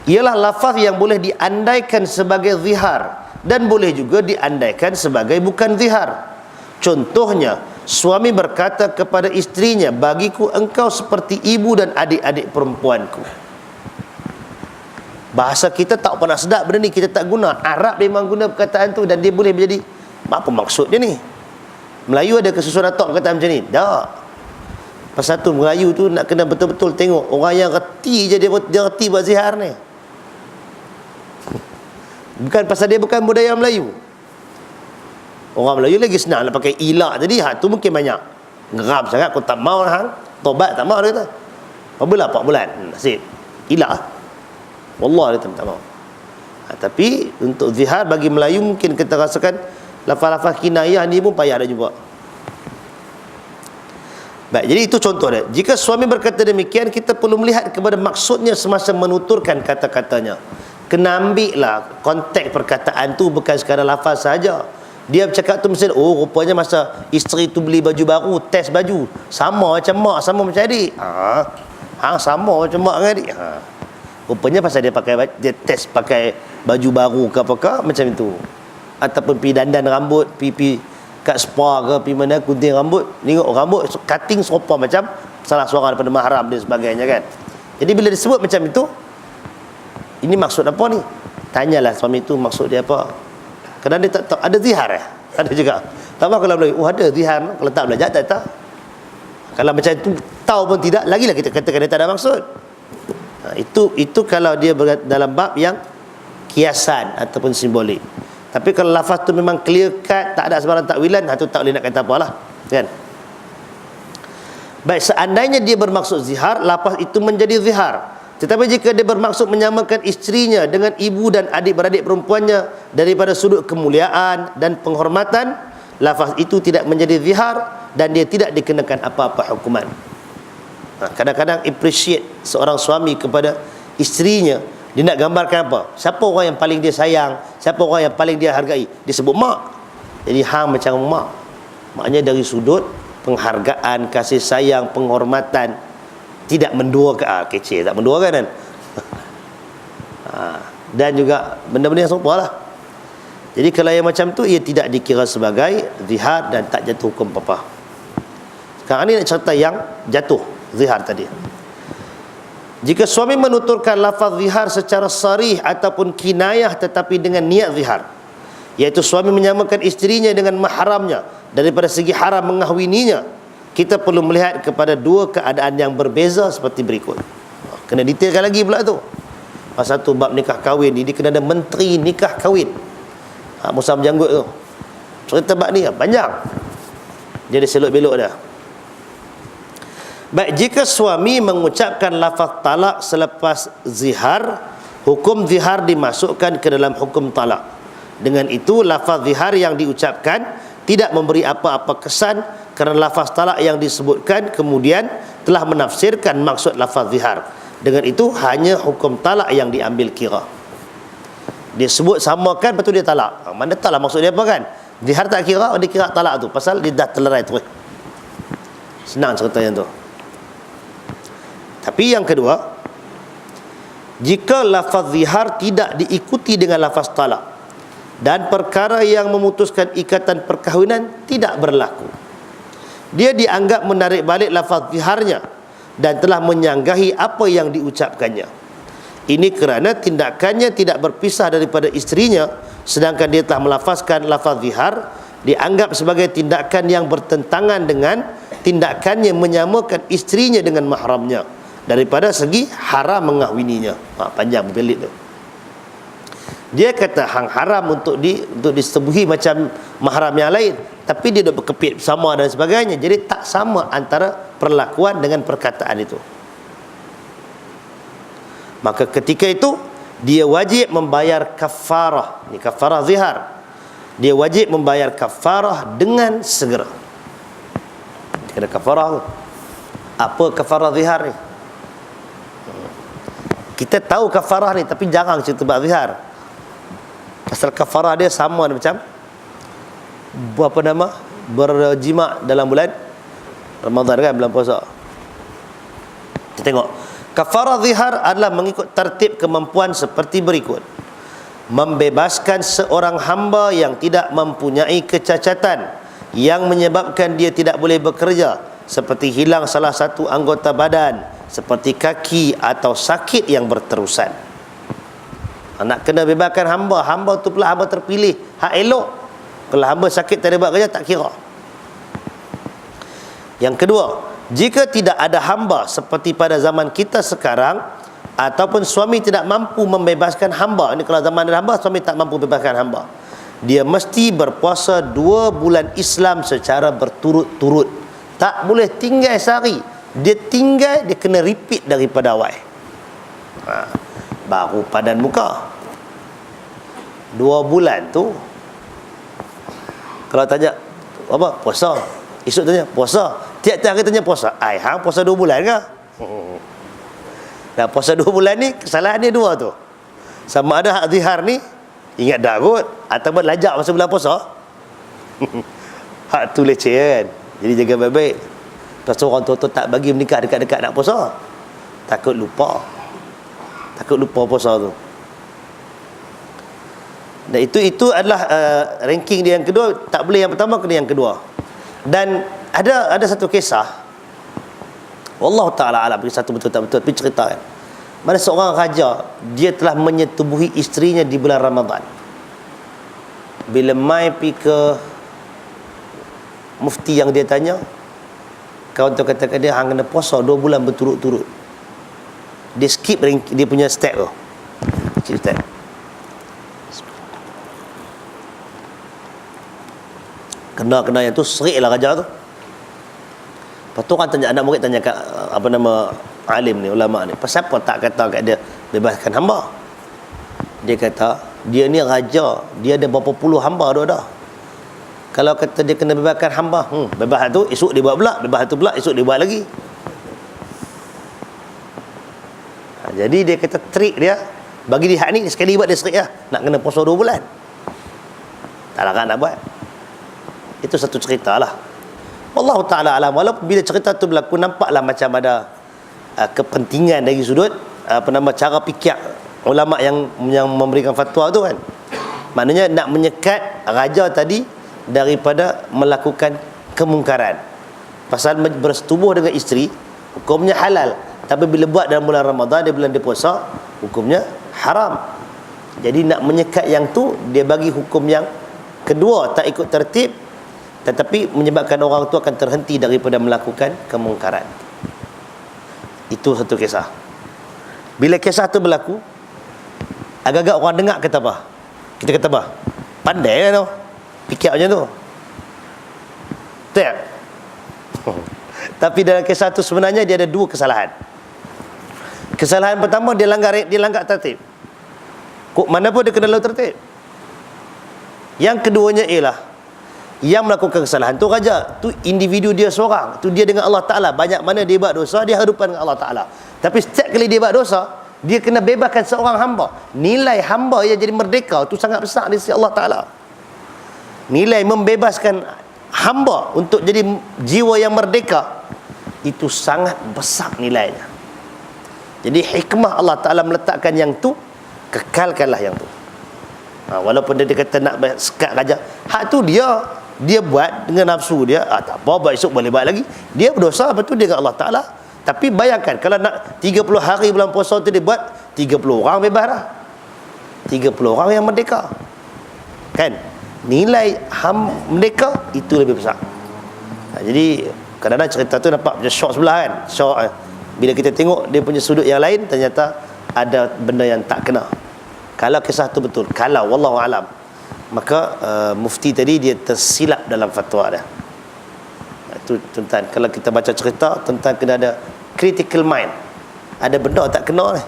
Ialah lafaz yang boleh diandaikan sebagai zihar dan boleh juga diandaikan sebagai bukan zihar. Contohnya, suami berkata kepada isterinya, bagiku engkau seperti ibu dan adik-adik perempuanku. Bahasa kita tak pernah sedap benda ni, kita tak guna. Arab memang guna perkataan tu dan dia boleh menjadi, apa maksud dia ni? Melayu ada kesusuran tak perkataan macam ni? Tak. Pasal tu Melayu tu nak kena betul-betul tengok orang yang reti je, dia reti buat zihar ni. Bukan pasal dia bukan budaya Melayu. Orang Melayu lagi senang nak pakai ilak tadi. Tu mungkin banyak geram sangat, aku tak mau hang. Tobat tak mau, dia kata. Apa bulan? 4 bulan. Nasib ilak. Wallah dia tak mau. Tapi untuk zihar bagi Melayu mungkin kita rasakan lafaz-lafaz kinayah ni pun payah dah jumpa. Baik, jadi itu contoh dia. Jika suami berkata demikian, kita perlu melihat kepada maksudnya semasa menuturkan kata-katanya. Kena ambil lah konteks perkataan tu, bukan sekadar lafaz saja. Dia bercakap tu mesti, oh rupanya masa isteri tu beli baju baru, test baju, sama macam mak, sama macam adik. Sama macam mak dengan adik. Rupanya pasal dia test pakai baju baru ke apakah, macam itu. Ataupun pergi dandan rambut, pergi kat spa ke, pergi mana, gunting rambut, tengok rambut cutting serupa macam salah seorang daripada mahram dan sebagainya kan. Jadi bila disebut macam itu, ini maksud apa ni? Tanyalah suami itu maksud dia apa. Kerana dia tak tahu, ada zihar ada juga. Tak apa kalau Melayu, ada zihar. Kalau tak belajar tak tahu. Kalau macam itu tahu pun tidak, lagilah kita katakan dia tak ada maksud. Itu kalau dia dalam bab yang kiasan ataupun simbolik. Tapi kalau lafaz tu memang clear cut, tak ada sebarang takwilan, itu tak boleh nak kata apalah, kan? Baik, seandainya dia bermaksud zihar, lafaz itu menjadi zihar. Tetapi jika dia bermaksud menyamakan isterinya dengan ibu dan adik-beradik perempuannya daripada sudut kemuliaan dan penghormatan, lafaz itu tidak menjadi zihar dan dia tidak dikenakan apa-apa hukuman. Kadang-kadang appreciate seorang suami kepada isterinya, dia nak gambarkan apa? Siapa orang yang paling dia sayang, siapa orang yang paling dia hargai, dia sebut mak. Jadi hang macam mak. Maknanya dari sudut penghargaan, kasih sayang, penghormatan, tidak menduakan. Kecil tak menduakan kan? Dan juga benda-benda yang serupa lah. Jadi kalau yang macam tu, ia tidak dikira sebagai zihar dan tak jatuh hukum apa-apa. Sekarang ni nak cerita yang jatuh zihar tadi. Jika suami menuturkan lafaz zihar secara sarih ataupun kinayah tetapi dengan niat zihar, iaitu suami menyamakan isterinya dengan mahramnya daripada segi haram mengahwininya, kita perlu melihat kepada dua keadaan yang berbeza seperti berikut. Kena detailkan lagi pula tu. Pasal tu bab nikah kahwin ni, dia kena ada menteri nikah kahwin. Musa berjanggut tu, cerita bab ni banyak, jadi selok-belok dah. Baik, jika suami mengucapkan lafaz talak selepas zihar, hukum zihar dimasukkan ke dalam hukum talak. Dengan itu, lafaz zihar yang diucapkan tidak memberi apa-apa kesan, kerana lafaz talak yang disebutkan kemudian telah menafsirkan maksud lafaz zihar. Dengan itu, hanya hukum talak yang diambil kira. Dia sebut samakan, lepas tu dia talak. Mana tak lah maksud dia apa kan? Zihar tak kira, dia kira talak tu, pasal dia dah terlerai terus. Senang cerita yang tu. Tapi yang kedua, jika lafaz zihar tidak diikuti dengan lafaz talak dan perkara yang memutuskan ikatan perkahwinan tidak berlaku, dia dianggap menarik balik lafaz ziharnya dan telah menyanggahi apa yang diucapkannya. Ini kerana tindakannya tidak berpisah daripada isterinya, sedangkan dia telah melafazkan lafaz zihar, dianggap sebagai tindakan yang bertentangan dengan tindakannya menyamakan isterinya dengan mahramnya daripada segi haram mengahwininya. Panjang belit tu. Dia kata hang haram untuk disetubuhi macam mahram yang lain, tapi dia dah berkepit sama dan sebagainya. Jadi tak sama antara perlakuan dengan perkataan itu. Maka ketika itu dia wajib membayar kafarah. Ini kafarah zihar. Dia wajib membayar kafarah dengan segera. Kena kafarah. Apa kafarah zihar ni? Kita tahu kafarah ni, tapi jarang cerita bab zihar. Pasal kafarah dia sama macam berjima dalam bulan Ramadan kan, bulan puasa. Kita tengok kafarah zihar adalah mengikut tertib kemampuan seperti berikut: membebaskan seorang hamba yang tidak mempunyai kecacatan yang menyebabkan dia tidak boleh bekerja, seperti hilang salah satu anggota badan, seperti kaki, atau sakit yang berterusan. Nak kena bebaskan hamba tu pula hamba terpilih, hak elok. Kalau hamba sakit tak ada buat kerja, tak kira. Yang kedua, jika tidak ada hamba seperti pada zaman kita sekarang, ataupun suami tidak mampu membebaskan hamba. Ini kalau zaman ada hamba, suami tak mampu bebaskan hamba, dia mesti berpuasa 2 bulan Islam secara berturut-turut. Tak boleh tinggal sehari. Dia tinggal, dia kena repeat daripada awal. Baru padan muka. 2 bulan tu, kalau tanya apa? Puasa. Esok tanya puasa. Tiap-tiap hari tanya puasa. Hang puasa 2 bulan ke? Nah, puasa 2 bulan ni kesalahan dia 2 tu. Sama ada hak zihar ni ingat dah kot, ataupun lajak masa bulan puasa. Hak tu leceh kan. Jadi jaga baik-baik. Pasal orang tua-tua tak bagi menikah dekat-dekat nak puasa. Takut lupa puasa tu. Dan itu adalah ranking dia yang kedua. Tak boleh yang pertama, kena yang kedua. Dan ada satu kisah, wallahu ta'ala alam, kisah tu betul tak betul, tapi cerita kan, mana seorang raja, dia telah menyetubuhi isterinya di bulan Ramadan. Bila mai pergi ke mufti yang dia tanya, kawan tu katakan dia hang kena puasa 2 bulan berturut-turut. Dia skip dia punya step tu. Cerita. Kena yang tu serik lah raja tu. Lepas tu orang tanya, anak murid tanya kat alim ni, ulama ni, pasal apa tak kata kat dia bebaskan hamba? Dia kata dia ni raja, dia ada berapa puluh hamba dah. Kalau kata dia kena bebaskan hamba, bebas tu esok dia buat pula, bebas tu pula esok dia buat lagi. Jadi dia kata trik dia, bagi dia hak ni sekali buat dia serik lah, nak kena puasa 2 bulan. Tak larang nak buat. Itu satu cerita lah. Wallahu ta'ala alam. Walaupun bila cerita tu berlaku, nampaklah macam ada kepentingan dari sudut cara fikir ulama yang memberikan fatwa tu kan. Maknanya nak menyekat raja tadi daripada melakukan kemungkaran. Pasal bersetubuh dengan isteri hukumnya halal, tapi bila buat dalam bulan Ramadan, di bulan dia puasa, hukumnya haram. Jadi nak menyekat yang tu, dia bagi hukum yang kedua, tak ikut tertib, tetapi menyebabkan orang tu akan terhenti daripada melakukan kemungkaran. Itu satu kisah. Bila kisah tu berlaku, agak-agak orang dengar kata apa? Kita kata apa? Pandai lah tu, fikir macam tu. Tak? Tapi dalam kisah tu sebenarnya dia ada 2 kesalahan. Kesalahan pertama, dia langgar tertib. Mana pun dia kena lalu tertib. Yang keduanya ialah, yang melakukan kesalahan tu raja, tu individu dia seorang, tu dia dengan Allah Ta'ala. Banyak mana dia buat dosa, dia hadapan dengan Allah Ta'ala. Tapi setiap kali dia buat dosa, dia kena bebaskan seorang hamba. Nilai hamba yang jadi merdeka tu sangat besar di sisi Allah Ta'ala. Nilai membebaskan hamba untuk jadi jiwa yang merdeka, itu sangat besar nilainya. Jadi hikmah Allah Ta'ala meletakkan yang tu, kekalkanlah yang tu. Walaupun dia kata nak sekat raja, hak tu dia buat dengan nafsu dia, tak apa, esok boleh buat lagi, dia berdosa, lepas tu dia dengan Allah Ta'ala. Tapi bayangkan kalau nak 30 hari bulan puasa tu dia buat, 30 orang bebas dah, 30 orang yang merdeka kan. Nilai merdeka itu lebih besar. Jadi kadang-kadang cerita tu nampak macam syok sebelah kan, syok. Bila kita tengok dia punya sudut yang lain, ternyata ada benda yang tak kena. Kalau kisah tu betul, kalau wallahu alam, maka mufti tadi dia tersilap dalam fatwa dia. Itu tuan, kalau kita baca cerita tentang kena ada critical mind, ada benda tak kena ni.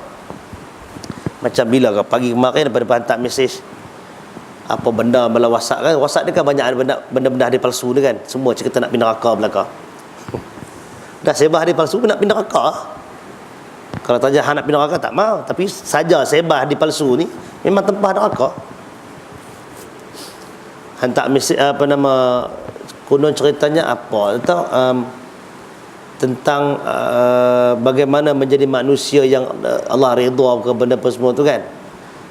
Macam bila ke pagi kemarin daripada hantar mesej apa benda dalam WhatsApp kan, WhatsApp dia kan banyak benda-benda hadis palsu dia kan, semua cerita nak pindah neraka belaka. Dah sebar hadis palsu nak pindah neraka. Kalau tanya nak pindah neraka tak mau, tapi saja sebar hadis palsu ni memang tempah neraka. Hantar mesej apa nama, konon ceritanya apa tentang bagaimana menjadi manusia yang Allah redha ke benda apa semua tu kan.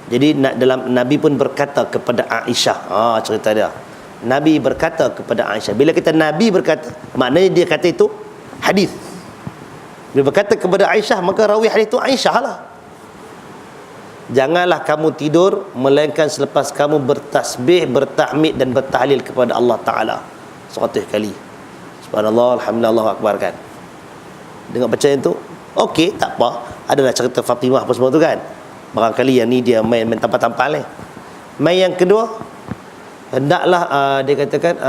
Jadi dalam Nabi pun berkata kepada Aisyah, cerita dia, Nabi berkata kepada Aisyah. Bila kita Nabi berkata, maknanya dia kata itu hadis. Dia berkata kepada Aisyah, maka rawi hadis itu Aisyah lah. Janganlah kamu tidur melainkan selepas kamu bertasbih, bertahmid dan bertahlil kepada Allah Ta'ala 100 kali. Subhanallah, alhamdulillah, Allahu akbar kan. Dengar baca yang tu, okey, tak apa. Adalah cerita Fatimah apa semua tu kan. Barangkali yang ni dia main tampal-tampal ni. Main yang kedua, hendaklah dia katakan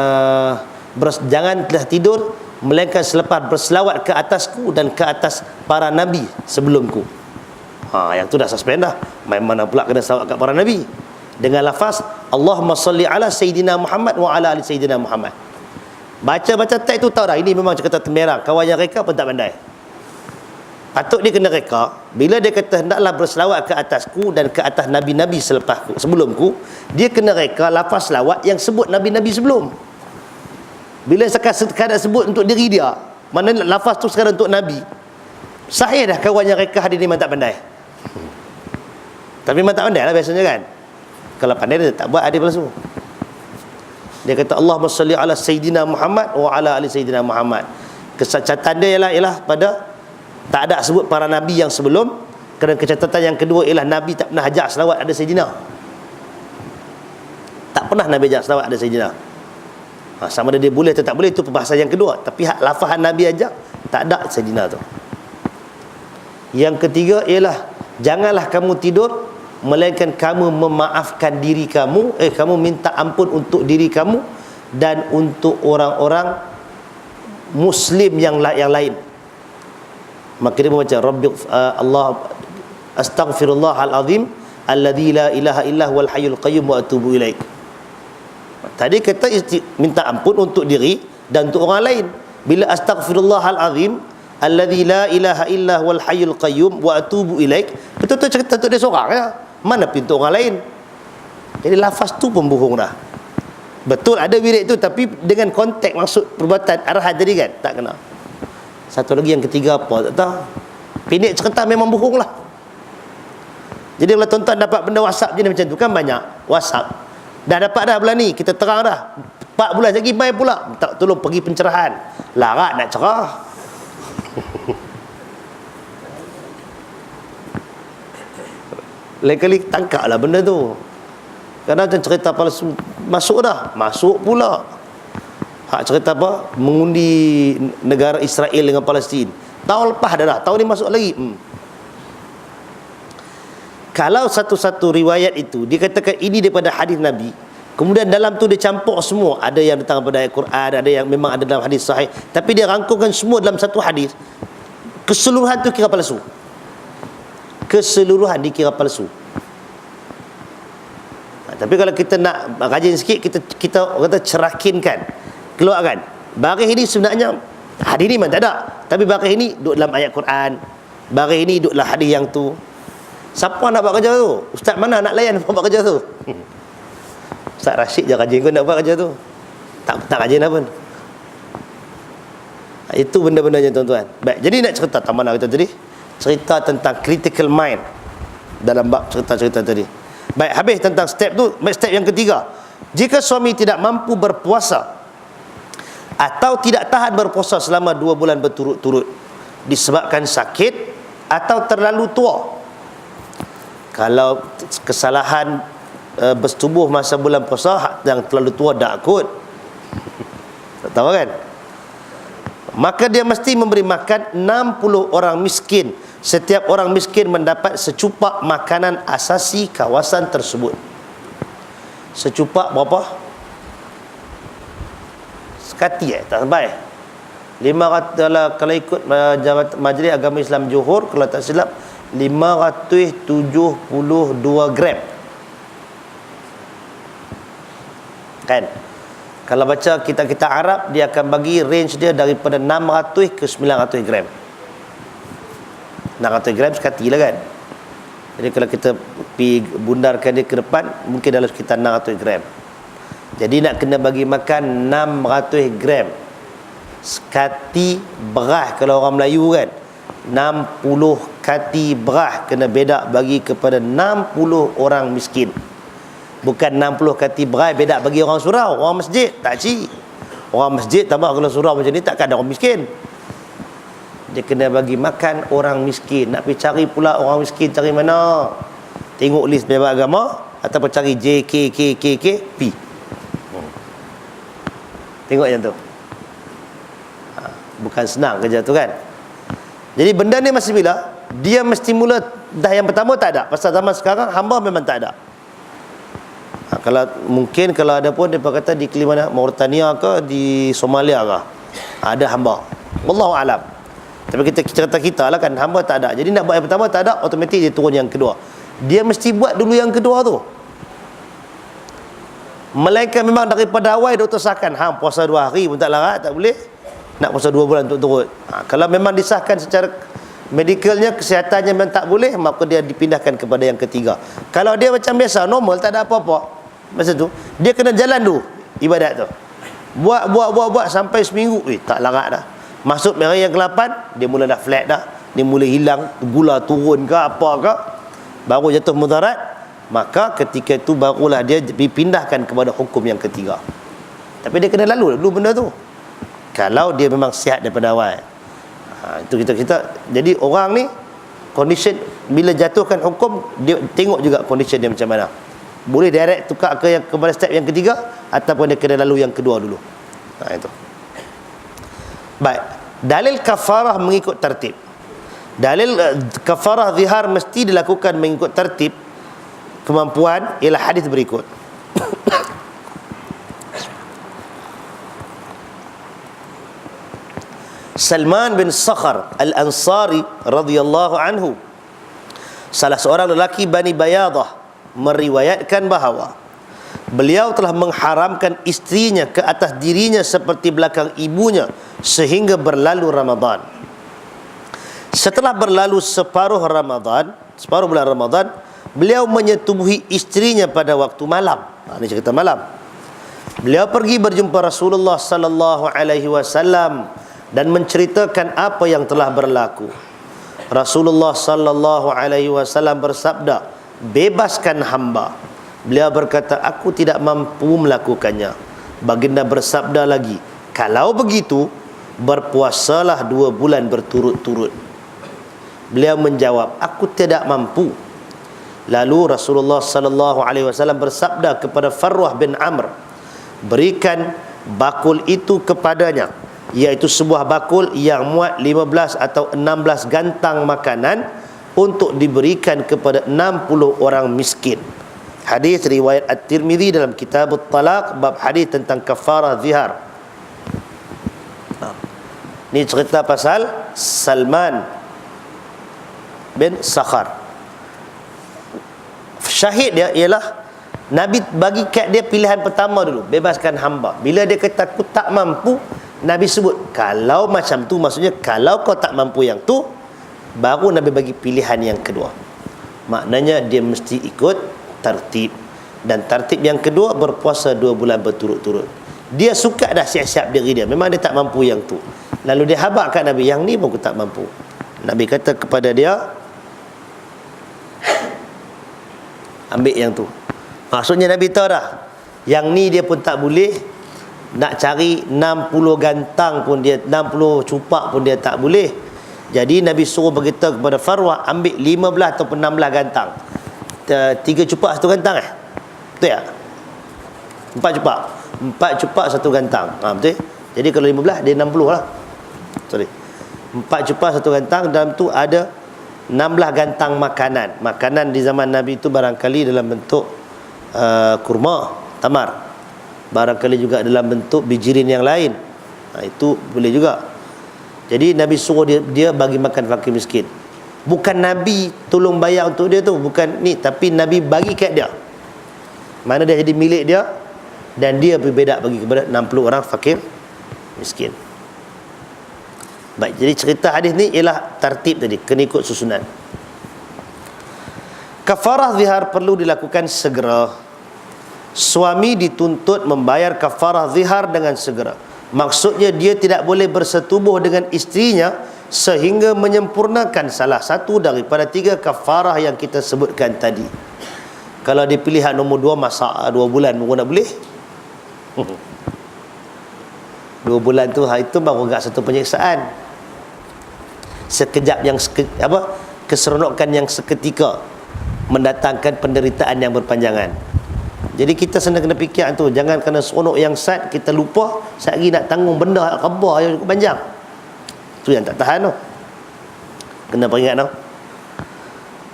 janganlah tidur melainkan selepas berselawat ke atasku dan ke atas para nabi sebelumku. Yang tu dah suspend dah. Main mana pula kena selawat kat para nabi dengan lafaz Allahumma salli ala Sayyidina Muhammad wa ala ali Sayyidina Muhammad. Baca-baca teks tu tahu dah, ini memang cerita temerang. Kawan yang reka pun tak pandai. Patut dia kena reka. Bila dia kata hendaklah berselawat ke atasku dan ke atas nabi-nabi sebelumku, dia kena reka lafaz selawat yang sebut nabi-nabi sebelum. Bila sekadar sebut untuk diri dia, mana lafaz tu sekarang untuk nabi, sahih dah kawan yang reka hadis ni memang tak pandai. Tapi memang tak pandai lah biasanya kan. Kalau pandai dia tak buat hadis palsu. Dia kata Allahumma salli ala Sayyidina Muhammad wa ala ali Sayyidina Muhammad. Catatan dia ialah pada tak ada sebut para nabi yang sebelum. Kerana catatan yang kedua ialah Nabi tak pernah ajak selawat ada Sayyidina. Tak pernah Nabi ajak selawat ada Sayyidina. Sama ada dia boleh atau tak boleh, itu perbahasan yang kedua. Tapi lafaz Nabi ajak tak ada Sayyidina tu. Yang ketiga ialah janganlah kamu tidur melainkan kamu memaafkan diri kamu, kamu minta ampun untuk diri kamu dan untuk orang-orang muslim yang lain. Maka dia membaca Rabbi Allah astaghfirullahal azim alladzi la ilaha illa huwal hayyul qayyum wa atubu ilaik. Tadi kata minta ampun untuk diri dan untuk orang lain. Bila astaghfirullahal azim alladzi la ilaha illa huwal hayyul qayyum wa atubu ilaik, betul-betul cerita untuk dia seorang ya. Mana pintu orang lain. Jadi lafaz tu pun bohong dah. Betul ada wirid tu, tapi dengan konteks maksud perbuatan arahan tadi kan tak kena. Satu lagi yang ketiga apa tak tahu. Pendek cerita memang bohong lah. Jadi kalau tuan-tuan dapat benda WhatsApp jenis macam tu kan, banyak WhatsApp dah dapat dah bulan ni, kita terang dah 4 bulan lagi mai pula, tolong pergi pencerahan, larat nak cerah. Lain kali tangkap lah benda tu. Kadang macam cerita palsu masuk pula. Hak cerita apa, mengundi negara Israel dengan Palestin tahun lepas dah, tahun ni masuk lagi. Kalau satu-satu riwayat itu dikatakan ini daripada hadis Nabi, kemudian dalam tu dia campur semua, ada yang datang daripada ayat Quran, ada yang memang ada dalam hadis sahih, tapi dia rangkumkan semua dalam satu hadis, keseluruhan tu kira palsu. Keseluruhan dikira palsu. Tapi kalau kita nak rajin sikit, kita kata cerakinkan, keluarkan baris ini sebenarnya hadis ni memang tak ada, tapi baris ini duduk dalam ayat Quran, baris ini duduk dalam hadis yang tu. Siapa nak buat kerja tu? Ustaz mana nak layan buat kerja tu? Ustaz Rashid je rajin kau nak buat kerja tu. Tak rajin apa pun. Itu benda-bendanya tuan-tuan. Baik, jadi nak cerita tak mana kita tadi? Cerita tentang critical mind dalam bab cerita-cerita tadi. Baik, habis tentang step tu. Baik, step yang ketiga, jika suami tidak mampu berpuasa atau tidak tahan berpuasa selama 2 bulan berturut-turut disebabkan sakit atau terlalu tua. Kalau kesalahan bersetubuh masa bulan puasa yang terlalu tua tak kot, tak tahu kan, maka dia mesti memberi makan 60 orang miskin setiap orang miskin mendapat secupak makanan asasi kawasan tersebut. Secupak berapa? Sekati tak sampai 500 kalau ikut Majlis Agama Islam Johor, kalau tak silap 572 gram. Kan? Kalau baca kitab-kitab Arab, dia akan bagi range dia daripada 600 ke 900 gram. 600 gram sekati lah kan. Jadi kalau kita pergi bundarkan dia ke depan, mungkin dalam sekitar 600 gram. Jadi nak kena bagi makan 600 gram sekati beras. Kalau orang Melayu kan, 60 kati beras kena bedak bagi kepada 60 orang miskin. Bukan 60 kati beras bedak bagi orang surau, orang masjid. Tak cik. Orang masjid tambah kalau surau macam ni takkan ada orang miskin. Dia kena bagi makan orang miskin. Nak pergi cari pula orang miskin cari mana? Tengok list Pejabat Agama ataupun cari JKKKKP. Tengok yang tu. Bukan senang kerja tu kan. Jadi benda ni masih bila dia mesti mula dah yang pertama tak ada. Pasal zaman sekarang hamba memang tak ada. Kalau mungkin kalau ada pun dia kata di mana Mauritania ke di Somalia ke ada hamba. Wallahu alam. Tapi kita cerita kita lah kan, hamba tak ada. Jadi nak buat yang pertama tak ada, automatik dia turun yang kedua. Dia mesti buat dulu yang kedua tu. Melainkan memang daripada awal doktor sahkan puasa 2 hari pun tak larat, tak boleh. Nak puasa 2 bulan untuk turut. Kalau memang disahkan secara medikalnya, kesehatannya memang tak boleh, maka dia dipindahkan kepada yang ketiga. Kalau dia macam biasa, normal, tak ada apa-apa, masa tu dia kena jalan dulu ibadat tu. Buat sampai seminggu, tak larat dah. Masuk hari yang ke-8, dia mula dah flat dah. Dia mula hilang, gula turun ke apa ke, baru jatuh mudarat. Maka ketika itu barulah dia dipindahkan kepada hukum yang ketiga. Tapi dia kena lalu dulu benda tu, kalau dia memang sihat daripada awal. Itu kita jadi orang ni condition bila jatuhkan hukum, dia tengok juga condition dia macam mana. Boleh direct tukar ke yang kepada step yang ketiga, ataupun dia kena lalu yang kedua dulu. Itu. Baik, dalil kafarah mengikut tertib. Dalil kafarah zihar mesti dilakukan mengikut tertib kemampuan ialah hadis berikut. Salman bin Sakhar Al-Ansari radhiyallahu anhu, salah seorang lelaki Bani Bayadah, meriwayatkan bahawa beliau telah mengharamkan istrinya ke atas dirinya seperti belakang ibunya sehingga berlalu Ramadan. Setelah berlalu separuh bulan Ramadan, beliau menyetubuhi istrinya pada waktu malam. Ini cerita malam. Beliau pergi berjumpa Rasulullah sallallahu alaihi wasallam dan menceritakan apa yang telah berlaku. Rasulullah sallallahu alaihi wasallam bersabda, "Bebaskan hamba." Beliau berkata, "Aku tidak mampu melakukannya." Baginda bersabda lagi, "Kalau begitu, berpuasalah 2 bulan berturut-turut." Beliau menjawab, "Aku tidak mampu." Lalu Rasulullah sallallahu alaihi wasallam bersabda kepada Farwah bin Amr, "Berikan bakul itu kepadanya," iaitu sebuah bakul yang muat 15 atau 16 gantang makanan untuk diberikan kepada 60 orang miskin. Hadis riwayat At-Tirmizi dalam Kitab At-Talaq, bab hadis tentang kafarah zihar. Ini cerita pasal Salman bin Sakhar. Syahid dia ialah Nabi bagi kat dia pilihan pertama dulu, bebaskan hamba. Bila dia kata aku tak mampu, Nabi sebut kalau macam tu, maksudnya kalau kau tak mampu yang tu, baru Nabi bagi pilihan yang kedua. Maknanya dia mesti ikut tertib. Dan tertib yang kedua, berpuasa 2 bulan berturut-turut. Dia suka dah siap-siap diri dia, memang dia tak mampu yang tu. Lalu dia habaq kat Nabi, yang ni pun aku tak mampu. Nabi kata kepada dia, ambil yang tu. Maksudnya Nabi tahu dah, yang ni dia pun tak boleh. Nak cari 60 gantang pun dia, 60 cupak pun dia tak boleh. Jadi Nabi suruh beritahu kepada Farwah, ambil 15 ataupun 16 gantang. 3 cupak 1 gantang betul tak? 4 cupak 1 gantang. Betul. Jadi kalau 15 dia 60 lah. 4 cupak 1 gantang. Dalam tu ada 16 gantang makanan. Makanan di zaman Nabi itu barangkali dalam bentuk kurma, tamar. Barangkali juga dalam bentuk bijirin yang lain. Itu boleh juga. Jadi Nabi suruh dia bagi makan fakir miskin. Bukan Nabi tolong bayar untuk dia tu, bukan ni, tapi Nabi bagi kat dia. Mana dia jadi milik dia, dan dia berbeda bagi kepada 60 orang fakir miskin. Baik, jadi cerita hadis ni ialah tartib tadi, kena ikut susunan. Kafarah zihar perlu dilakukan segera. Suami dituntut membayar kafarah zihar dengan segera. Maksudnya dia tidak boleh bersetubuh dengan isterinya sehingga menyempurnakan salah satu daripada 3 kafarah yang kita sebutkan tadi. Kalau dia pilihan nombor 2, masak 2 bulan baru nak boleh. 2 bulan tu, itu baru agak satu penyiksaan. Sekejap yang keseronokan yang seketika mendatangkan penderitaan yang berpanjangan. Jadi kita kena fikir tu, jangan kena seronok yang sat kita lupa sehari nak tanggung benda khabar yang cukup panjang. Tu yang tak tahan tu. Kena peringat tu.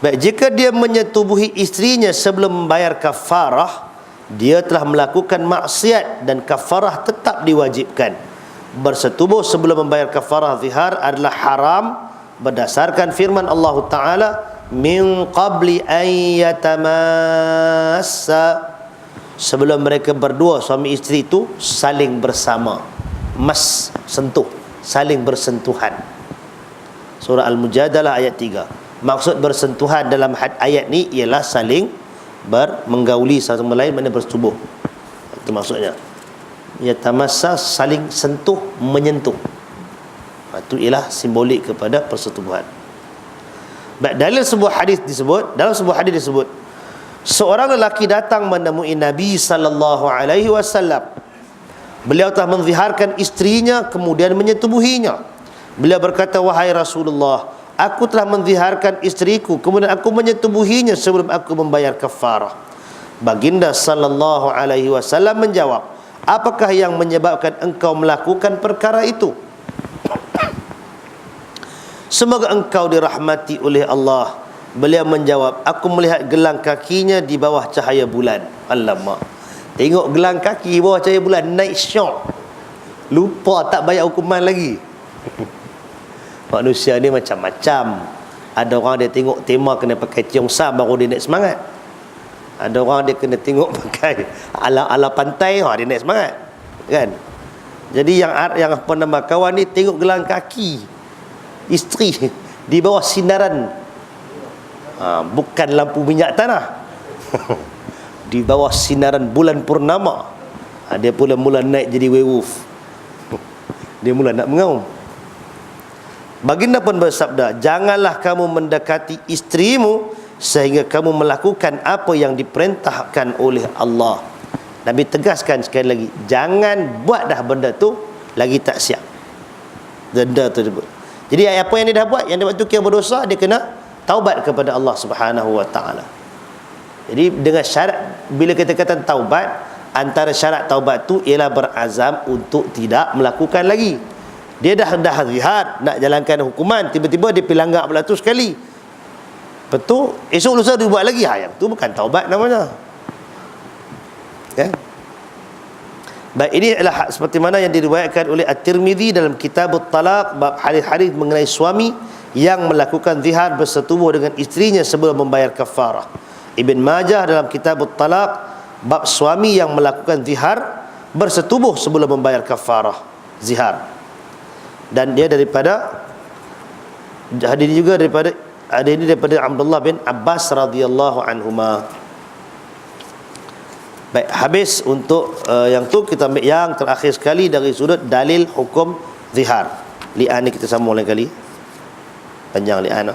Baik, jika dia menyetubuhi isterinya sebelum membayar kafarah, dia telah melakukan maksiat dan kafarah tetap diwajibkan. Bersetubuh sebelum membayar kafarah zihar adalah haram berdasarkan firman Allah Ta'ala, min qabli an yatamassa, sebelum mereka berdua suami isteri itu saling bersama. Mas, sentuh, saling bersentuhan. Surah Al-Mujadalah ayat 3. Maksud bersentuhan dalam ayat ni ialah saling menggauli satu sama lain, maknanya bersetubuh. Itu maksudnya. Yatamassa, saling sentuh, menyentuh. Itu ialah simbolik kepada persetubuhan. Baik, dalam sebuah hadis disebut seorang lelaki datang menemui Nabi sallallahu alaihi wasallam. Beliau telah menziharkan isterinya kemudian menyetubuhinya. Beliau berkata, wahai Rasulullah, aku telah menziharkan isteriku kemudian aku menyetubuhinya sebelum aku membayar kafarah. Baginda sallallahu alaihi wasallam menjawab, apakah yang menyebabkan engkau melakukan perkara itu? Semoga engkau dirahmati oleh Allah. Beliau menjawab, aku melihat gelang kakinya di bawah cahaya bulan. Alamak, tengok gelang kaki bawah cahaya bulan, naik syok, lupa tak bayar hukuman lagi. Manusia ni macam-macam. Ada orang dia tengok tema kena pakai ciong sam baru dia naik semangat. Ada orang dia kena tengok pakai ala-ala pantai, dia naik semangat, kan? Jadi yang apa nama kawan ni tengok gelang kaki isteri di bawah sinaran, bukan lampu minyak tanah, di bawah sinaran bulan purnama, dia pula mula naik jadi werewolf. Dia mula nak mengaum. Baginda pun bersabda, janganlah kamu mendekati isterimu sehingga kamu melakukan apa yang diperintahkan oleh Allah. Nabi tegaskan sekali lagi, jangan buat dah benda tu lagi tak siap. Denda tersebut. Jadi apa yang dia dah buat, yang dia buat tu kira berdosa, dia kena taubat kepada Allah Subhanahu wa taala. Jadi dengan syarat, bila kita kata taubat, antara syarat taubat tu ialah berazam untuk tidak melakukan lagi. Dia dah zihar nak jalankan hukuman, tiba-tiba dia pergi langgar pula tu sekali. Betul, esok lusa dia buat lagi, yang tu bukan taubat namanya. Kan? Baik, ini adalah seperti mana yang diriwayatkan oleh At-Tirmidzi dalam Kitab At-Talaq, bab hadis-hadis mengenai suami yang melakukan zihar bersetubuh dengan isterinya sebelum membayar kafarah. Ibn Majah dalam Kitab At-Talaq, bab suami yang melakukan zihar bersetubuh sebelum membayar kafarah zihar. Dan dia daripada hadis ini juga daripada Abdullah bin Abbas radhiyallahu anhuma. Baik, habis untuk yang tu, kita ambil yang terakhir sekali dari sudut dalil hukum zihar. Li'an ni kita sambung lain kali, panjang li'an.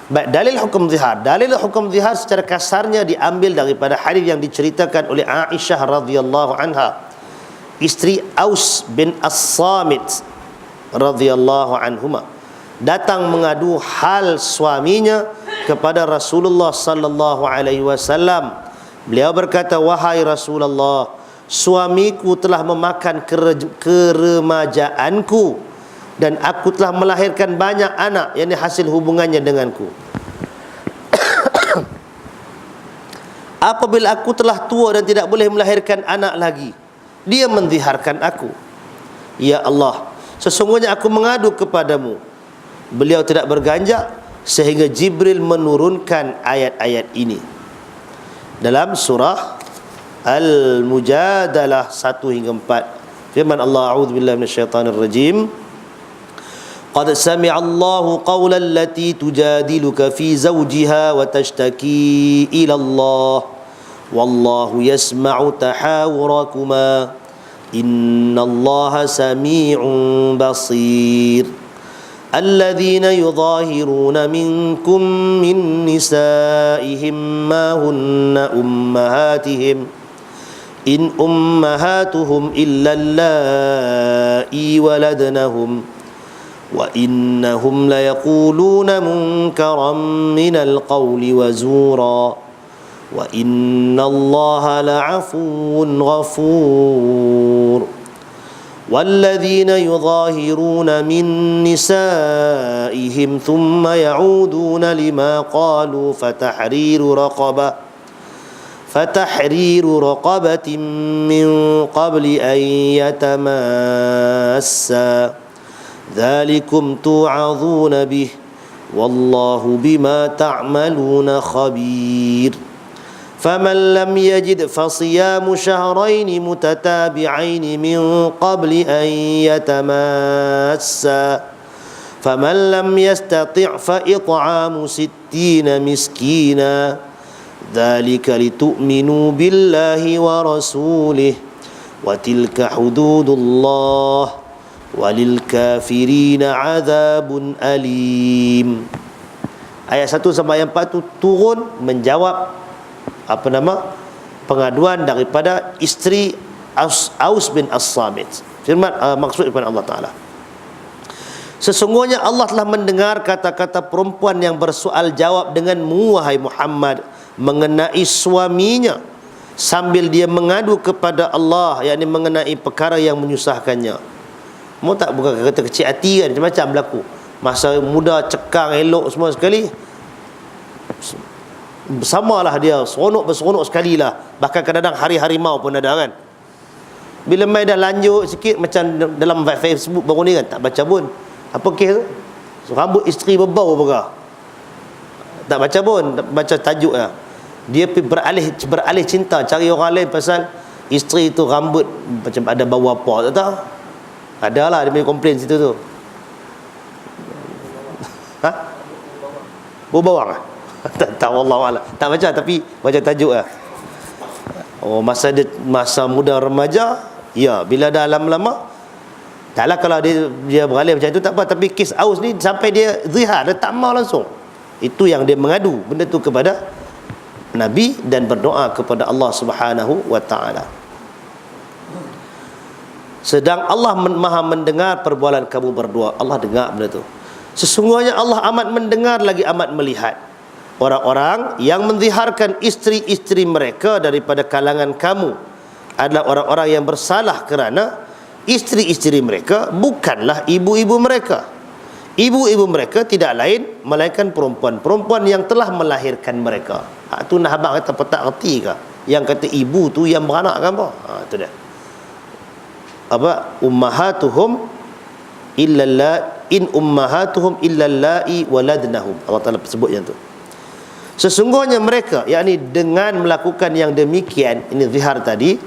Baik, dalil hukum zihar. Dalil hukum zihar secara kasarnya diambil daripada hadis yang diceritakan oleh Aisyah radhiyallahu anha, isteri Aus bin As-Samit radhiyallahu anhuma, datang mengadu hal suaminya kepada Rasulullah sallallahu alaihi wasallam. Beliau berkata, wahai Rasulullah, suamiku telah memakan keremajaanku dan aku telah melahirkan banyak anak, yakni hasil hubungannya denganku. Apabila aku telah tua dan tidak boleh melahirkan anak lagi, dia menziharkan aku. Ya Allah, sesungguhnya aku mengadu kepadamu. Beliau tidak berganjak sehingga Jibril menurunkan ayat-ayat ini dalam surah Al-Mujadalah 1 hingga 4. Firman Allah, a'udzubillahi minasyaitonir rajim. Qad sami'a Allahu qawlan allati tujadiluka fi zawjiha wa tashtaki ila Allah wallahu yasma'u tahawurakuma innallaha sami'un basir. الذين يظاهرون منكم من نسائهم ما هن أمهاتهم إن أمهاتهم إلا اللائي ولدنهم وإنهم ليقولون منكرا من القول وزورا وإن الله لعفو غفور. والذين يظاهرون من نسائهم ثم يعودون لما قالوا فتحرير رقبة من قبل أن يتماسا ذلكم توعظون به والله بما تعملون خبير. فمن لم يجد فصيام شهرين متتابعين من قبل أن يتماسا فمن لم يستطع فإطعام 60 مسكينا ذلك لتؤمنوا بالله ورسوله وتلك حدود الله وللكافرين عذاب أليم. Ayat 1 sampai ayat 4 itu turun menjawab pengaduan daripada isteri Aus bin As-Samit. Firman maksud daripada Allah Ta'ala, sesungguhnya Allah telah mendengar kata-kata perempuan yang bersoal jawab denganmu wahai Muhammad mengenai suaminya sambil dia mengadu kepada Allah, yakni mengenai perkara yang menyusahkannya. Mau tak bukan kata kecil hati kan, macam-macam berlaku. Masa muda cekang elok semua sekali, bersamalah dia, berseronok sekali lah. Bahkan kadang-kadang hari harimau pun ada kan. Bila mai dah lanjut sikit, macam dalam Facebook baru ni kan, tak baca pun apa kes tu, so, rambut isteri berbau apa, tak baca pun, tak baca tajuk lah. Dia beralih cinta, cari orang lain pasal isteri tu rambut macam ada bau apa, tak tahu. Ada lah dia punya komplain situ tu. Bau bawang lah. Tak tahu, Allah Allah. Tak baca tapi baca tajuk lah. Oh, masa muda remaja, ya, bila dah lama-lama, taklah kalau dia beralih macam itu tak apa, tapi kes Aus ni sampai dia zihar, dia tak mau langsung. Itu yang dia mengadu benda tu kepada Nabi dan berdoa kepada Allah Subhanahu wa taala. Sedang Allah Maha mendengar perbualan kamu berdua. Allah dengar benda tu. Sesungguhnya Allah amat mendengar lagi amat melihat orang-orang yang menziharkan isteri-isteri mereka daripada kalangan kamu adalah orang-orang yang bersalah kerana isteri-isteri mereka bukanlah ibu-ibu mereka. Ibu-ibu mereka tidak lain melainkan perempuan-perempuan yang telah melahirkan mereka. Tu nak abang kata petak reti ke? Yang kata ibu tu yang beranak kan apa? Tu dia. Ummahatuhum illa in ummahatuhum illa allai waladnahum. Allah Taala sebut yang tu. Sesungguhnya mereka, yakni dengan melakukan yang demikian, ini zihar tadi,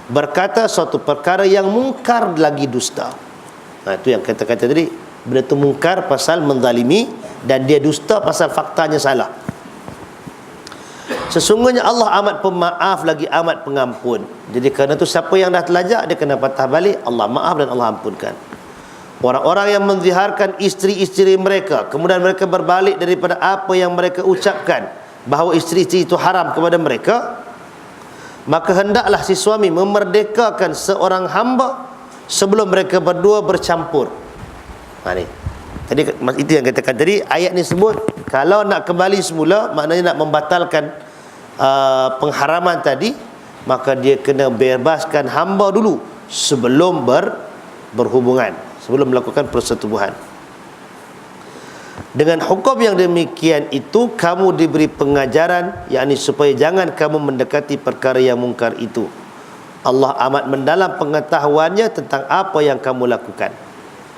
berkata suatu perkara yang mungkar lagi dusta. Itu yang kata-kata tadi, benda tu mungkar pasal menzalimi dan dia dusta pasal faktanya salah. Sesungguhnya Allah amat pemaaf lagi amat pengampun. Jadi kerana itu siapa yang dah terlajak, dia kena patah balik, Allah maaf dan Allah ampunkan. Orang-orang yang menziharkan isteri-isteri mereka, kemudian mereka berbalik daripada apa yang mereka ucapkan bahawa isteri-isteri itu haram kepada mereka, maka hendaklah si suami memerdekakan seorang hamba sebelum mereka berdua bercampur. Ni. Tadi itu yang katakan tadi, ayat ni sebut kalau nak kembali semula, maknanya nak membatalkan pengharaman tadi, maka dia kena bebaskan hamba dulu sebelum berhubungan. sebelum melakukan persetubuhan. Dengan hukum yang demikian itu kamu diberi pengajaran, yakni supaya jangan kamu mendekati perkara yang mungkar itu. Allah amat mendalam pengetahuannya tentang apa yang kamu lakukan.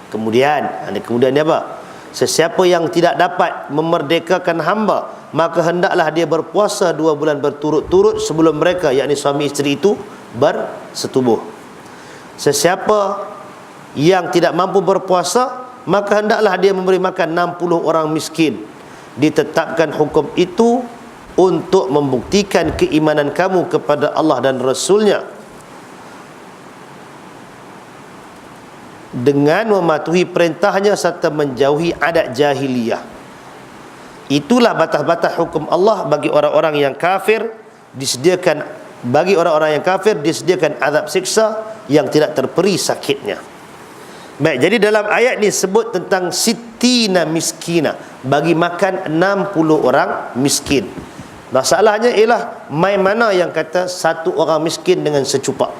Kemudian ni apa? Sesiapa yang tidak dapat memerdekakan hamba, maka hendaklah dia berpuasa 2 bulan berturut-turut sebelum mereka, yakni suami isteri itu, bersetubuh. Sesiapa yang tidak mampu berpuasa, maka hendaklah dia memberi makan 60 orang miskin. Ditetapkan hukum itu untuk membuktikan keimanan kamu kepada Allah dan Rasulnya, dengan mematuhi perintahnya serta menjauhi adat jahiliyah. Itulah batas-batas hukum Allah bagi orang-orang yang kafir. Bagi orang-orang yang kafir disediakan azab siksa yang tidak terperi sakitnya. Baik, jadi dalam ayat ni sebut tentang sitina miskina, bagi makan 60 orang miskin. Masalahnya ialah mai mana yang kata satu orang miskin dengan secupak?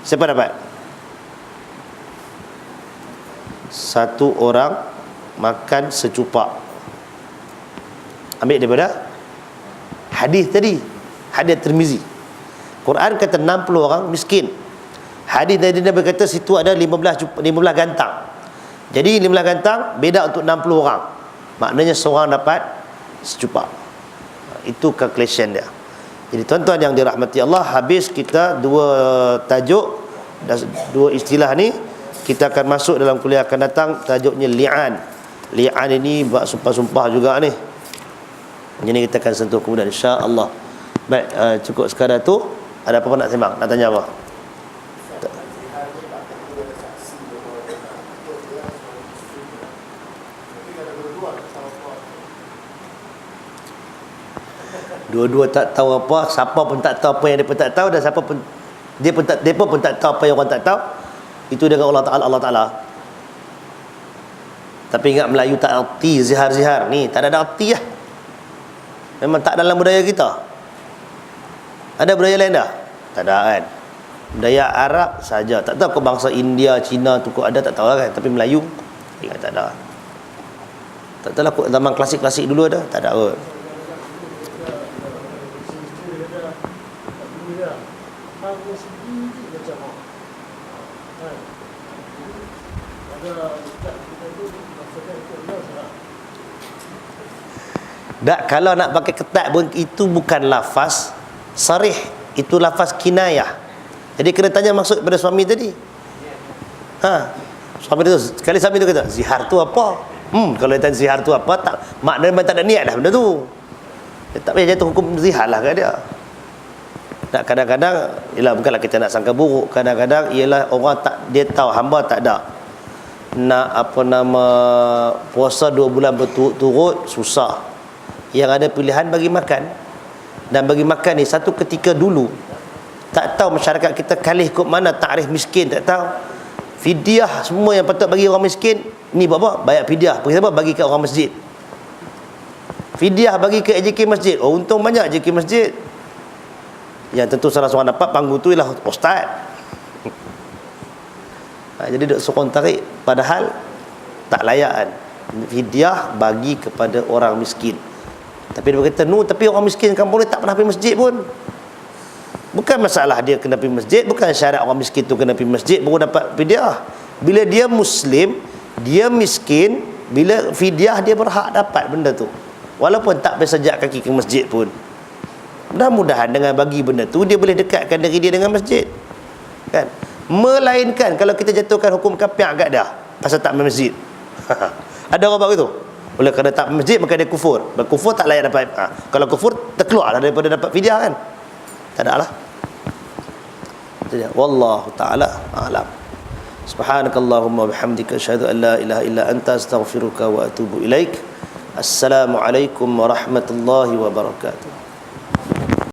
Siapa dapat? Satu orang makan secupak. Ambil daripada hadis tadi, hadis Tirmizi. Quran kata 60 orang miskin. Hadis dari Nabi kata situ ada 15 gantang. Jadi 15 gantang beda untuk 60 orang. Maknanya seorang dapat secupak. Itu calculation dia. Jadi tuan-tuan yang dirahmati Allah, habis kita 2 tajuk dan 2 istilah ni. Kita akan masuk dalam kuliah akan datang, tajuknya li'an. Li'an ini buat sumpah-sumpah juga ni. Jadi kita akan sentuh kemudian insya-Allah. Baik, cukup sekadar tu. Ada apa-apa nak sembang? Nak tanya apa? Dua-dua tak tahu apa, siapa pun tak tahu apa yang dia pun tak tahu, dan siapa pun depa pun tak tahu apa yang orang tak tahu. Itu dengan Allah Taala. Tapi ingat Melayu tak arti zihar-zihar ni, tak ada arti lah. Memang tak dalam budaya kita. Ada budaya lain dah? Tak ada kan. Budaya Arab saja. Tak tahu ke bangsa India, Cina tu kok ada, tak tahu lah kan. Tapi Melayu ingat tak ada. Tak tahu lah kok zaman klasik-klasik dulu ada, tak ada kot. Tak, kalau nak pakai ketat pun itu bukan lafaz sarih, itu lafaz kinayah. Jadi kena tanya maksud pada suami tadi. Suami tu sekali suami tu kata zihar tu apa? Kalau dia tanya zihar tu apa, tak maknanya memang tak ada niat dah benda tu. Dia tak payah jatuh hukum zihar lah kat dia. Tak, kadang-kadang ialah bukanlah kita nak sangka buruk, kadang-kadang ialah orang tak, dia tahu hamba tak ada nak puasa 2 bulan berturut-turut susah. Yang ada pilihan bagi makan. Dan bagi makan ni satu ketika dulu tak tahu masyarakat kita kalih kod mana takrif miskin, tak tahu. Fidyah semua yang patut bagi orang miskin ni buat apa? Bayar fidyah. Bagi siapa? Bagi kat orang masjid. Fidyah bagi ke AJK masjid. Oh, untung banyak AJK masjid. Yang tentu salah seorang dapat panggung tu ialah ustaz. Jadi duk sokong tarik, padahal tak layak kan. Fidyah bagi kepada orang miskin. Tapi dia berkata, tapi orang miskin kampung ni tak pernah pergi masjid pun. Bukan masalah dia kena pergi masjid, bukan syarat orang miskin tu kena pergi masjid baru dapat fidyah. Bila dia Muslim, dia miskin, bila fidyah dia berhak dapat benda tu. Walaupun tak bersejak kaki ke masjid pun. Mudah-mudahan dengan bagi benda tu dia boleh dekatkan diri dia dengan masjid. Kan? Melainkan kalau kita jatuhkan hukum kafir kat dia pasal tak pergi masjid. Ada orang buat begitu. Oleh kerana tak masjid maka dia kufur. Berkufur tak layak dapat. Kalau kufur terkeluar daripada dapat fidyah kan. Tak ada lah. Wallahu ta'ala a'lam. Subhanakallahumma bihamdika asyhadu an la ilaha illa anta astaghfiruka wa atubu ilaik. Assalamualaikum warahmatullahi wabarakatuh.